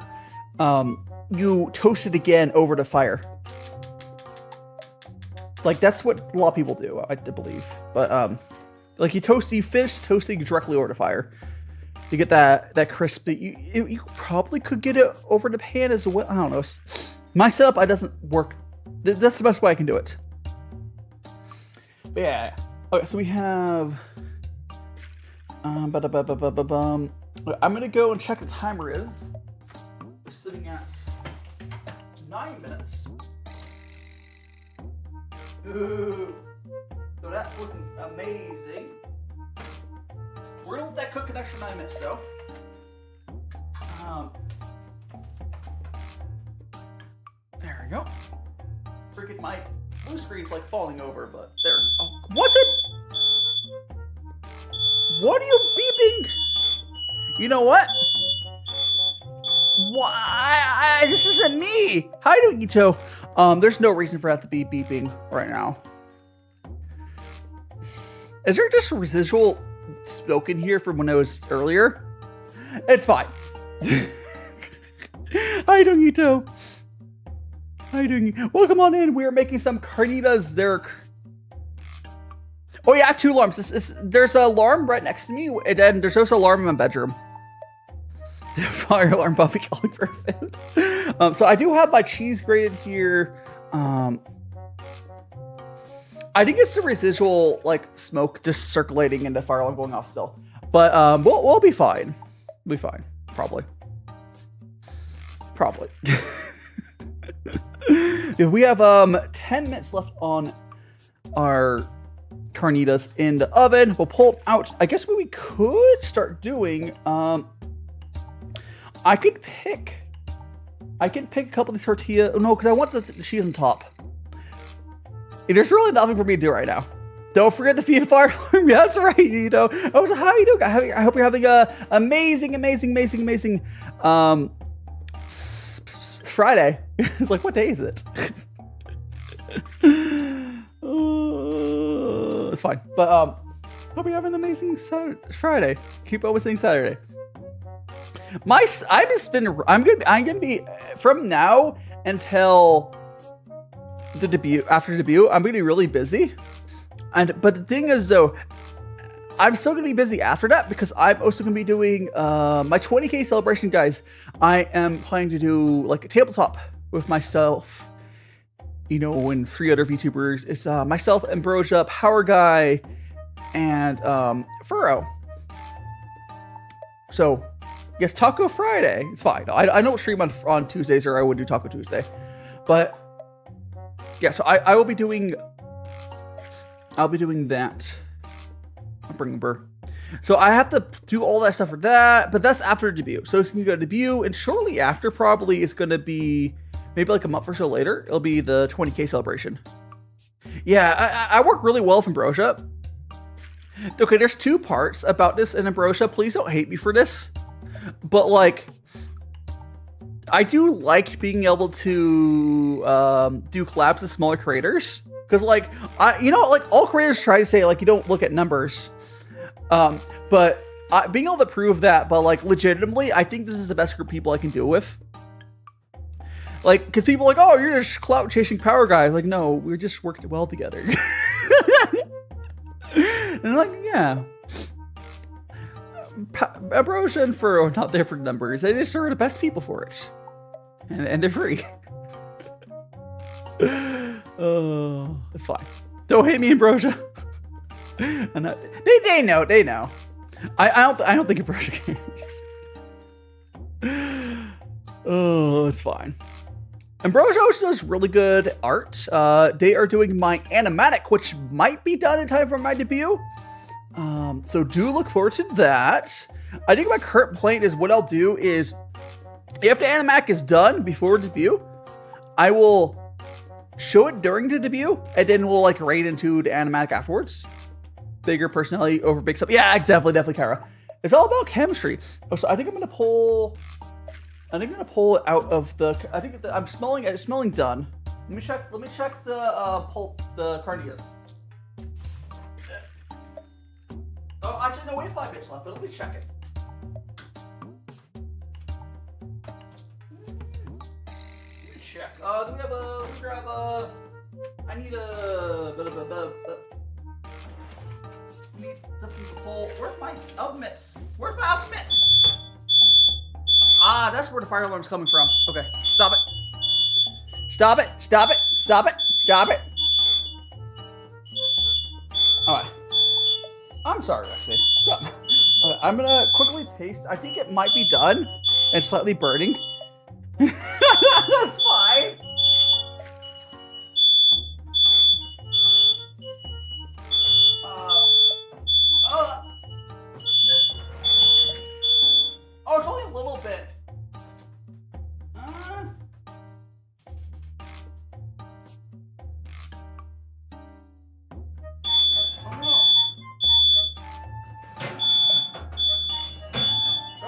you toast it again over the fire. Like that's what a lot of people do, I believe. But like you finish toasting directly over the fire. You get that crispy. You probably could get it over the pan as well. I don't know. My setup, it doesn't work. That's the best way I can do it. But yeah. Okay, so we have. I'm gonna go and check the timer is. We're sitting at 9 minutes. Ooh. So that's looking amazing. We're gonna let that cook an extra 9 minutes though. There we go. Freaking my blue screen's like falling over, but there. Oh, what's it? What are you beeping? You know what? Why? This isn't me. Hi, Ito. There's no reason for that to be beeping right now. Is there just residual smoke in here from when I was earlier? It's fine. Hi, Ito. How you doing? Welcome on in. We are making some carnitas. Oh yeah, 2 alarms. There's an alarm right next to me, and then there's also an alarm in my bedroom. Fire alarm puppy calling for food. So I do have my cheese grated here. I think it's the residual like smoke just circulating and the fire alarm going off still. But we'll be fine. We'll be fine. Probably. We have 10 minutes left on our carnitas in the oven. We'll pull it out. I guess what we could start doing, I could pick a couple of these tortillas. No, because I want the cheese on top. There's really nothing for me to do right now. Don't forget to feed the fire alarm. Yeah, that's right. Oh, so how are you doing? I hope you're having a amazing Friday. It's like, what day is it? It's fine. But hope you have an amazing Friday. Keep always saying Saturday. I'm gonna be from now until the debut. After the debut, I'm gonna be really busy. But the thing is though, I'm still gonna be busy after that because I'm also gonna be doing my 20K celebration, guys. I am planning to do like a tabletop with myself, and 3 other VTubers. It's myself, Ambrosia, Power Guy, and Furrow. So, yes, Taco Friday. It's fine. I don't stream on Tuesdays, or I would do Taco Tuesday. But yeah, so I'll be doing that. I'll bring a burr. So I have to do all that stuff for that, but that's after debut. So it's gonna go to debut, and shortly after, probably it's gonna be maybe like a month or so later. It'll be the 20K celebration. Yeah, I work really well with Ambrosia. Okay, there's two parts about this in Ambrosia. Please don't hate me for this, but like, I do like being able to do collabs with smaller creators, because like like all creators try to say like you don't look at numbers. But being able to prove that, but like legitimately, I think this is the best group of people I can do it with. Like, because people are like, oh, you're just clout chasing power guys. Like, no, we just worked well together. And I'm like, yeah. Ambrosia and Furrow are not there for numbers. They just are the best people for it. And they're free. Oh, it's fine. Don't hate me, Ambrosia. They know. I don't think Ambrosia cares. Oh, it's fine. Ambrosia also does really good art. They are doing my animatic, which might be done in time for my debut. So do look forward to that. I think my current plan is what I'll do is, if the animatic is done before debut, I will show it during the debut, and then we'll like raid into the animatic afterwards. Bigger personality over big stuff. Yeah, definitely, Kara. It's all about chemistry. Oh, so I think I'm gonna pull it out of the. I think I'm smelling. It's smelling done. Let me check the the Carnitas. Oh, actually, no. We have 5 minutes left, but let me check it. Let me check. Do we have a? Let me grab a. I need a. Need something to pull. Where's my oven mitts? Where's my oven mitts? Ah, that's where the fire alarm's coming from. Okay, stop it. Stop it. Stop it. Stop it. Stop it. Alright. I'm sorry, Lexi. Stop. I'm gonna quickly taste. I think it might be done and slightly burning. That's fine. Oh, it's only a little bit.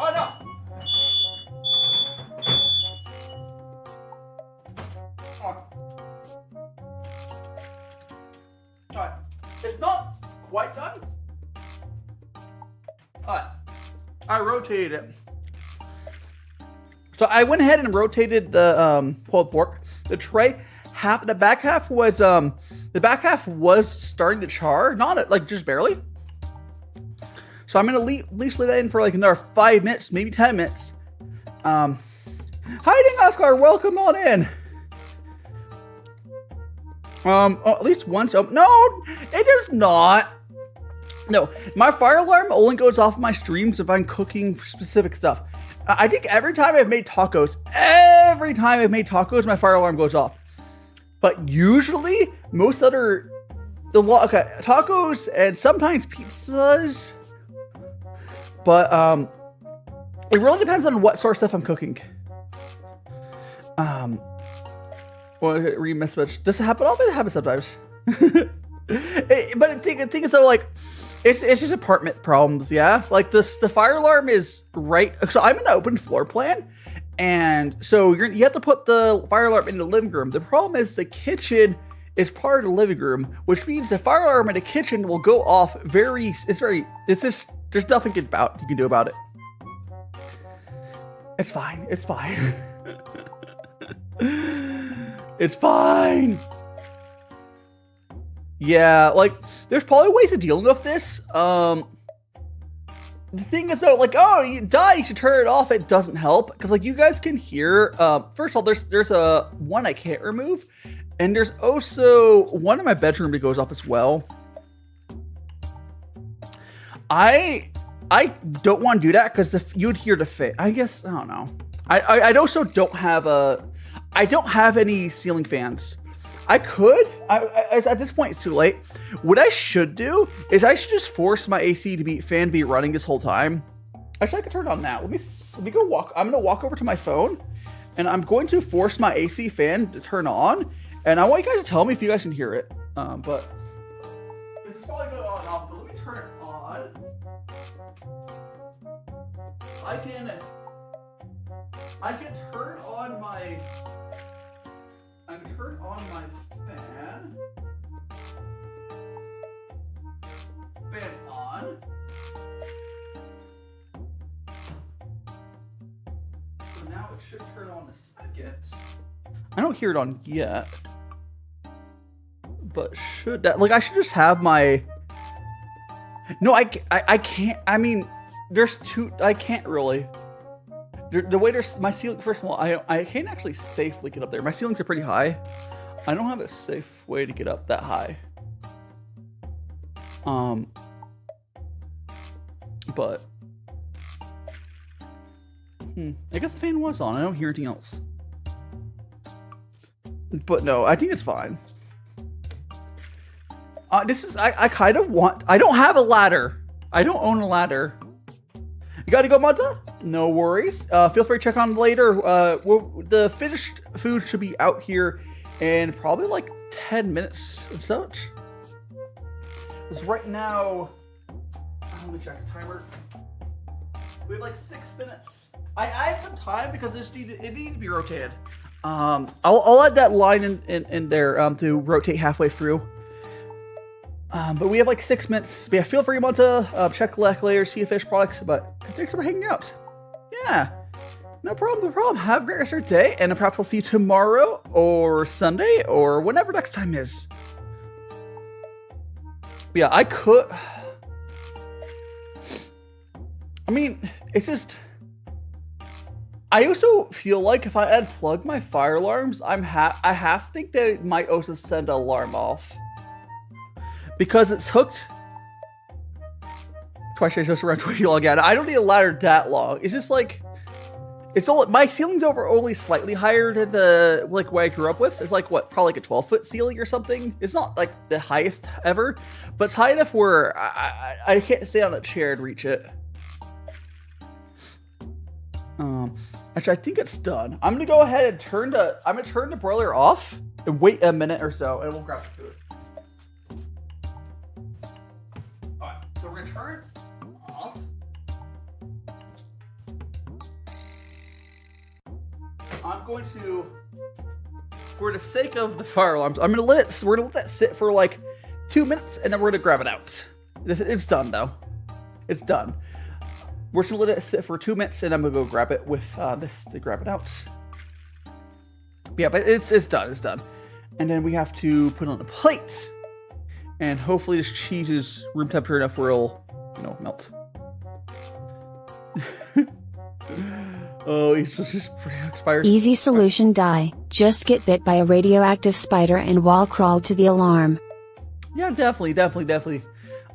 Oh no. Alright. It's not quite done. Alright. I rotated it. So I went ahead and rotated the pulled pork. The tray, the back half was starting to char, not like just barely. So I'm gonna at least let that in for like another 5 minutes, maybe 10 minutes. Hiding Oscar, welcome on in. At least once. Oh, no, it does not. No, my fire alarm only goes off my streams if I'm cooking specific stuff. I think every time I've made tacos, my fire alarm goes off. But usually, most other, tacos and sometimes pizzas. But it really depends on what sort of stuff I'm cooking. Read message. Does it happen? I'll bet it happens sometimes. But the thing is, though, like, it's just apartment problems, yeah. Like the fire alarm is right. So I'm in an open floor plan, and so you have to put the fire alarm in the living room. The problem is the kitchen is part of the living room, which means the fire alarm in the kitchen will go off it's just there's nothing you can do about it. It's fine. It's fine. It's fine. Yeah, like, there's probably ways of dealing with this. The thing is, though, like, oh, you should turn it off. It doesn't help, because, like, you guys can hear, first of all, there's a one I can't remove, and there's also one in my bedroom that goes off as well. I don't want to do that, because if you'd hear the fit, I guess, I don't know. I also don't have any ceiling fans. I could. At this point, it's too late. What I should do is I should just force my AC to be running this whole time. Actually, I can turn it on now. Let me go walk. I'm gonna walk over to my phone, and I'm going to force my AC fan to turn on. And I want you guys to tell me if you guys can hear it. But this is probably going on and off. But let me turn it on. I can turn on my. I can turn on my fan. Fan on. So now it should turn on in a second. I don't hear it on yet. But should that, like, I should just have my. No, I can't. I mean, there's two. I can't really. The way there's my ceiling. First of all, I can't actually safely get up there. My ceilings are pretty high. I don't have a safe way to get up that high. But I guess the fan was on. I don't hear anything else. But no, I think it's fine. This is I kind of want. I don't have a ladder. I don't own a ladder. You gotta go, Manta? No worries. Feel free to check on later. The finished food should be out here in probably like 10 minutes and such. Because right now, let me check the timer. We have like 6 minutes. I have some time because it needs to be rotated. I'll add that line in there to rotate halfway through. But we have like 6 minutes. Yeah, feel free to check later, see fish products. But thanks for hanging out. Yeah, no problem, no problem. Have a great rest of your day, and perhaps I'll see you tomorrow or Sunday or whenever next time is. Yeah, I could. I mean, it's just. I also feel like if I unplug my fire alarms, I have to think that it might also send an alarm off. Because it's hooked. Twice I just around 20 long out. I don't need a ladder that long. It's just like my ceiling's only slightly higher than the like way I grew up with. It's like what, probably like a 12-foot ceiling or something. It's not like the highest ever, but it's high enough where I can't stay on a chair and reach it. Actually, I think it's done. I'm gonna go ahead and turn the broiler off and wait a minute or so, and we'll grab the food. Alright, so we're gonna turn it off. I'm going to, for the sake of the fire alarms, we're gonna let that sit for like 2 minutes, and then we're gonna grab it out. It's done though. It's done. We're just gonna let it sit for 2 minutes, and I'm gonna go grab it with this to grab it out. Yeah, but it's done. It's done. And then we have to put it on a plate, and hopefully this cheese is room temperature enough where it'll, melt. Oh, he's just expired. Easy solution, die. Just get bit by a radioactive spider and wall crawl to the alarm. Yeah, definitely.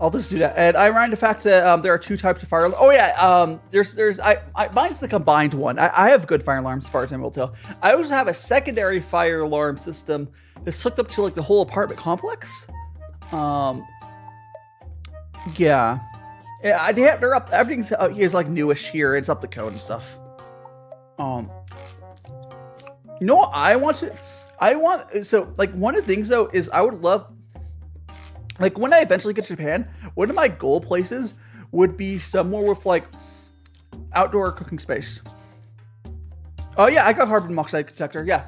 I'll just do that. And I ran the fact that there are 2 types of fire alarms. Oh yeah, mine's the combined one. I have good fire alarms as far as I'm able to tell. I also have a secondary fire alarm system that's hooked up to like the whole apartment complex. Yeah, they're up. Everything's is like newish here. It's up to code and stuff. You know what so like one of the things though is I would love. Like, when I eventually get to Japan, one of my goal places would be somewhere with, like, outdoor cooking space. Oh, yeah, I got carbon monoxide detector, yeah.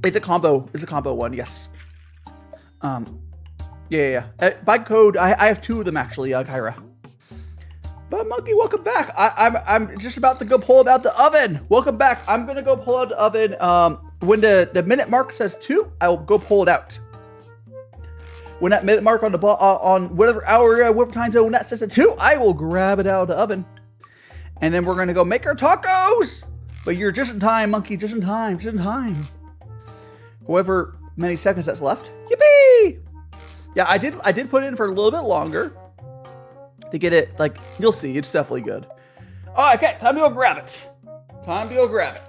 It's a combo one, yes. Yeah. By code, I have 2 of them, actually, Kyra. But, Monkey, welcome back. I'm just about to go pull it out the oven. Welcome back. I'm going to go pull out the oven. When the minute mark says 2, I will go pull it out. When that minute mark on the on whatever hour, whatever time zone, when that says it 2, I will grab it out of the oven. And then we're going to go make our tacos. But you're just in time, Monkey, just in time. However many seconds that's left. Yippee! Yeah, I did put it in for a little bit longer to get it, like, you'll see, it's definitely good. Oh, okay, time to go grab it. Go grab it.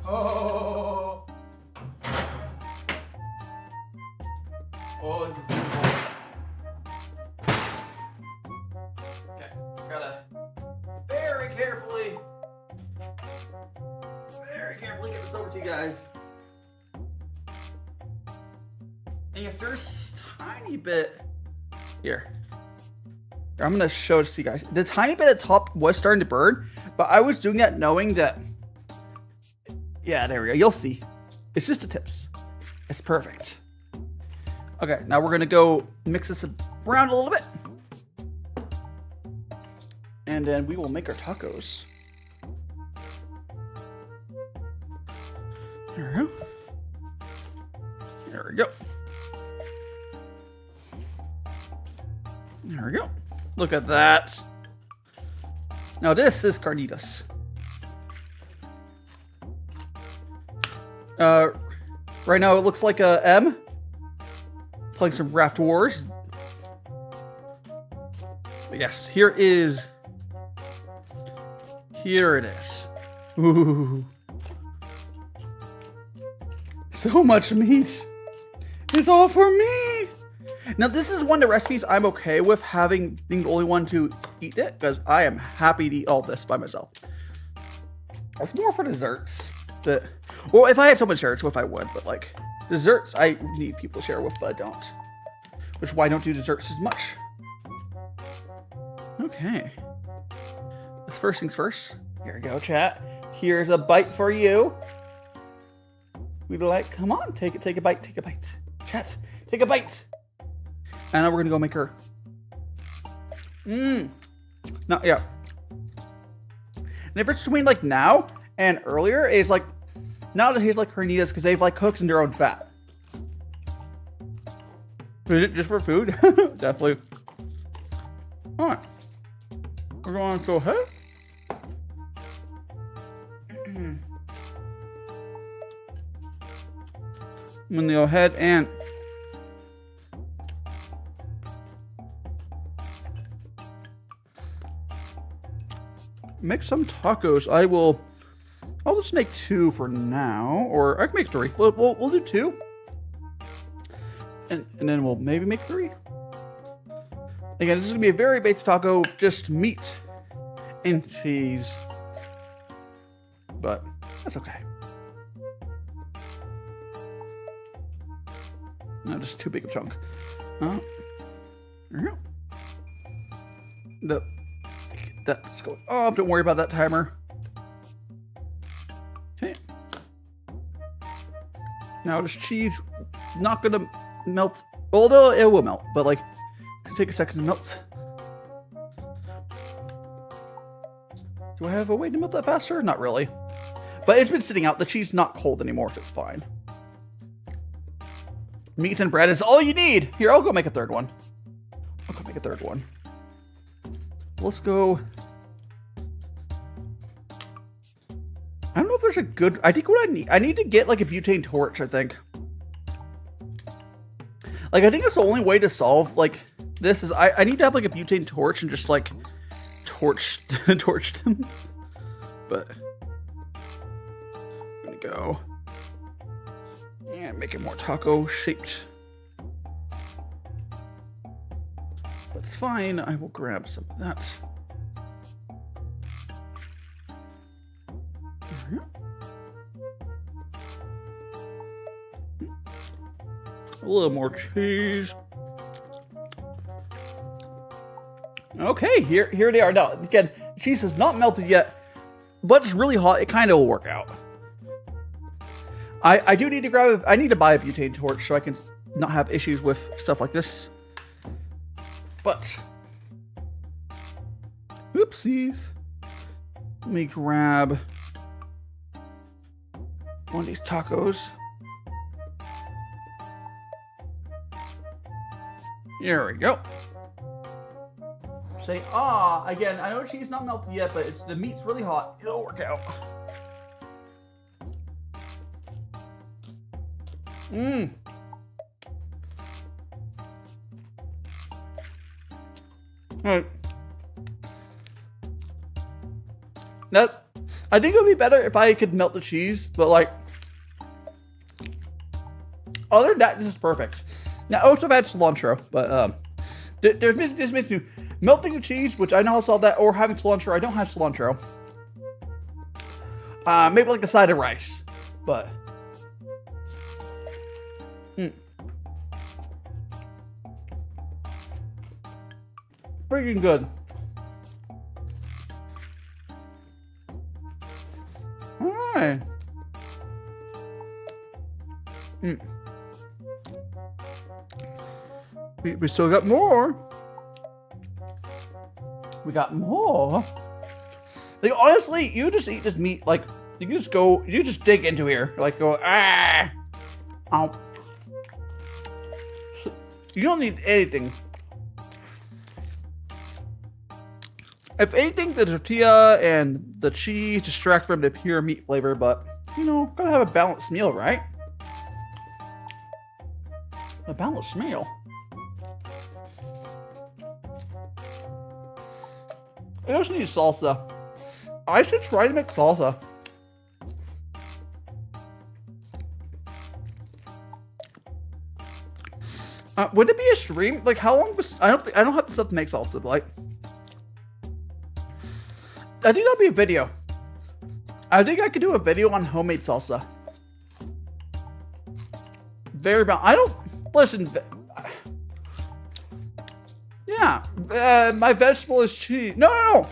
Oh. Oh, this is beautiful. Okay, gotta very carefully get this over to you guys. And yes, there's tiny bit here. I'm gonna show it to you guys. The tiny bit at the top was starting to burn, but I was doing that knowing that. Yeah, there we go. You'll see. It's just the tips. It's perfect. Okay, now we're gonna go mix this around a little bit. And then we will make our tacos. There we go. There we go. There we go. Look at that. Now this is Carnitas. Right now it looks like a M. Playing some Raft Wars. But yes, here it is. Ooh. So much meat. It's all for me. Now this is one of the recipes I'm okay with being the only one to eat it, because I am happy to eat all this by myself. It's more for desserts. Well, if I had someone to share it with, I would, but like desserts, I need people to share with, but I don't. Which is why I don't do desserts as much. Okay. First things first. Here we go, chat. Here's a bite for you. We'd like, come on, take a bite, take a bite. Chat, take a bite. And now we're gonna go make her. No, yeah. The difference between like now and earlier is like, now it tastes like Carnitas because they've like cooked in their own fat. Is it just for food? Definitely. All right. We're going to go ahead. I'm going to go ahead and make some tacos. I'll just make 2 for now, or I can make 3. We'll do 2. And then we'll maybe make 3. Again, this is gonna be a very basic taco, just meat and cheese. But that's okay. No, just too big of a chunk. There we go. That's going off. Don't worry about that timer. Okay. Now this cheese not gonna melt, although it will melt, but like it'll take a second to melt. Do I have a way to melt that faster? Not really. But it's been sitting out. The cheese is not cold anymore, so it's fine. Meat and bread is all you need. Here, I'll go make a third one. Let's go. I don't know if there's a good. I think what I need to get like a butane torch. I think. Like I think that's the only way to solve like this is I need to have like a butane torch and just like torch them. But I'm gonna go and make it more taco shaped. That's fine. I will grab some of that. A little more cheese. Okay, here they are. Now, again, cheese is not melted yet, but it's really hot. It kind of will work out. I do need to grab. I need to buy a butane torch so I can not have issues with stuff like this. But, oopsies. Let me grab one of these tacos. There we go. Say, again, I know cheese not melted yet, but the meat's really hot. It'll work out. Alright. I think it would be better if I could melt the cheese, but like, other than that, this is perfect. Now, I also had cilantro, but there's this missing melting the cheese, which I know how to solve that, or having cilantro. I don't have cilantro. Maybe like a side of rice, but. Freaking good. Alright. We still got more. We got more. Like, honestly, you just eat this meat, like, you just dig into here. Like, go, ah. Ow. You don't need anything. If anything, the tortilla and the cheese distract from the pure meat flavor, but, you know, gotta have a balanced meal, right? A balanced meal? I also need salsa. I should try to make salsa. Would it be a stream? Like, how long was... I don't have the stuff to make salsa, but like... I think that'll be a video. I think I could do a video on homemade salsa. Very balanced. I don't... Listen... Yeah. My vegetable is cheese. No!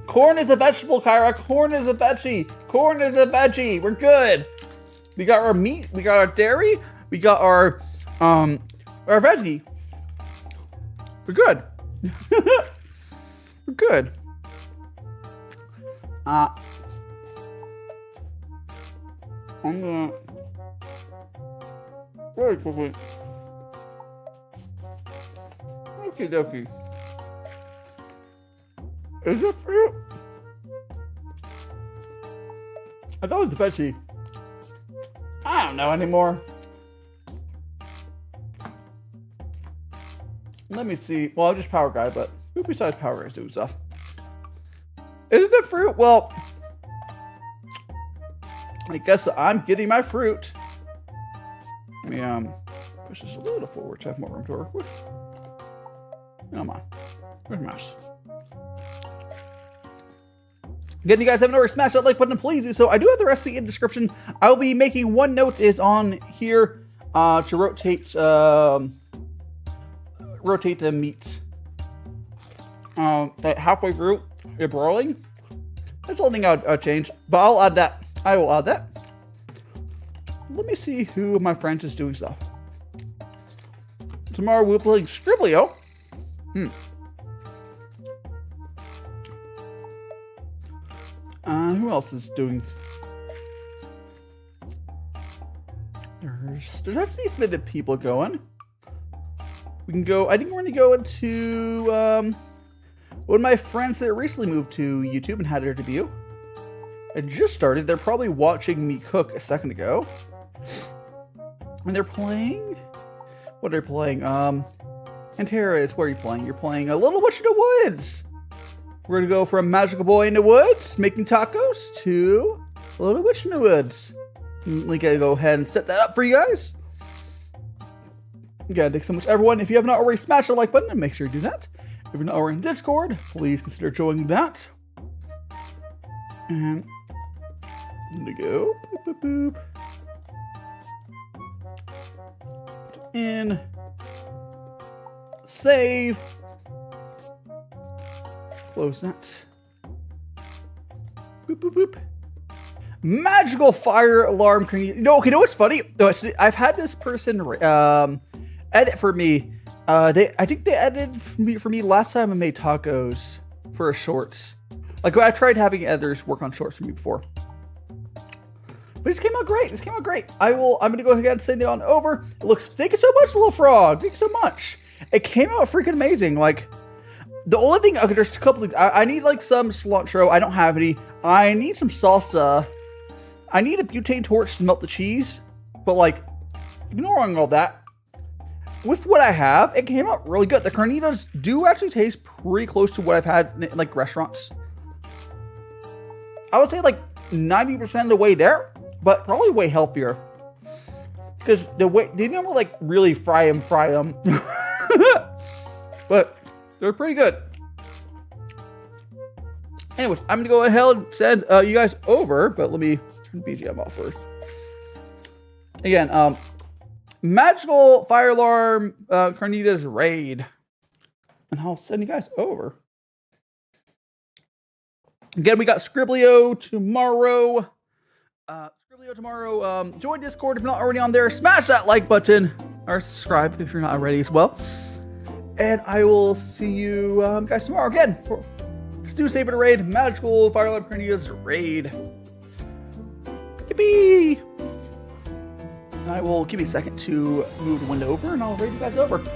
Corn is a vegetable, Kyra. Corn is a veggie. Corn is a veggie. We're good. We got our meat. We got our dairy. We got our veggie. We're good. We're good. I'm gonna very quickly. Okie dokie. Is it fruit? I thought it was the veggie. I don't know anymore. Let me see. Well, I'm just Power Guy, but who besides Power Guy is doing stuff? Is it the fruit? Well, I guess I'm getting my fruit. Let me push this a little forward to have more room to work with. Come on. Where's my mouse? Again, you guys haven't already smashed that like button, please do so. I do have the recipe in the description. I'll be making one note is on here to rotate the meat halfway through your broiling. That's the only thing I'll change, but I'll add that. I will add that. Let me see who of my friends is doing stuff. Tomorrow we'll play Scriblio. Who else is doing? There's actually some other people going. We can go. I think we're gonna go into one of my friends that recently moved to YouTube and had their debut. It just started. They're probably watching me cook a second ago, and they're playing. What are they playing? And Tara, it's what are you playing? You're playing A Little Witch in the Woods. We're gonna go from Magical Boy in the Woods making tacos to A Little Witch in the Woods. We gotta go ahead and set that up for you guys. Again, thanks so much, everyone. If you have not already smashed the like button, make sure you do that. If you're not already in Discord, please consider joining that. And I'm gonna go boop, boop, boop. In. Save. Close that. Boop, boop, boop. Magical fire alarm. No, okay, you know what's funny? No, I've had this person edit for me. I think they edited for me last time I made tacos for shorts. Like, I tried having editors work on shorts for me before. But this came out great. This came out great. I'm gonna go ahead and send it on over. It looks. Thank you so much, little frog. Thank you so much. It came out freaking amazing. Like, the only thing, okay, there's a couple things. I need like some cilantro. I don't have any. I need some salsa. I need a butane torch to melt the cheese. But like, ignoring all that, with what I have, it came out really good. The carnitas do actually taste pretty close to what I've had in like restaurants. I would say like 90% of the way there, but probably way healthier. Because the way they never like really fry them, but they're pretty good. Anyways, I'm gonna go ahead and send you guys over, but let me turn BGM off first. Again, magical fire alarm Carnitas raid, and I'll send you guys over. Again, we got Scriblio tomorrow. Join Discord if you're not already on there. Smash that like button or subscribe if you're not already as well. And I will see you guys tomorrow again for Stu Saber Raid, Magical Fire Alarm Carnitas Raid. Yippee! And I will give you a second to move the window over and I'll raid you guys over. Okay.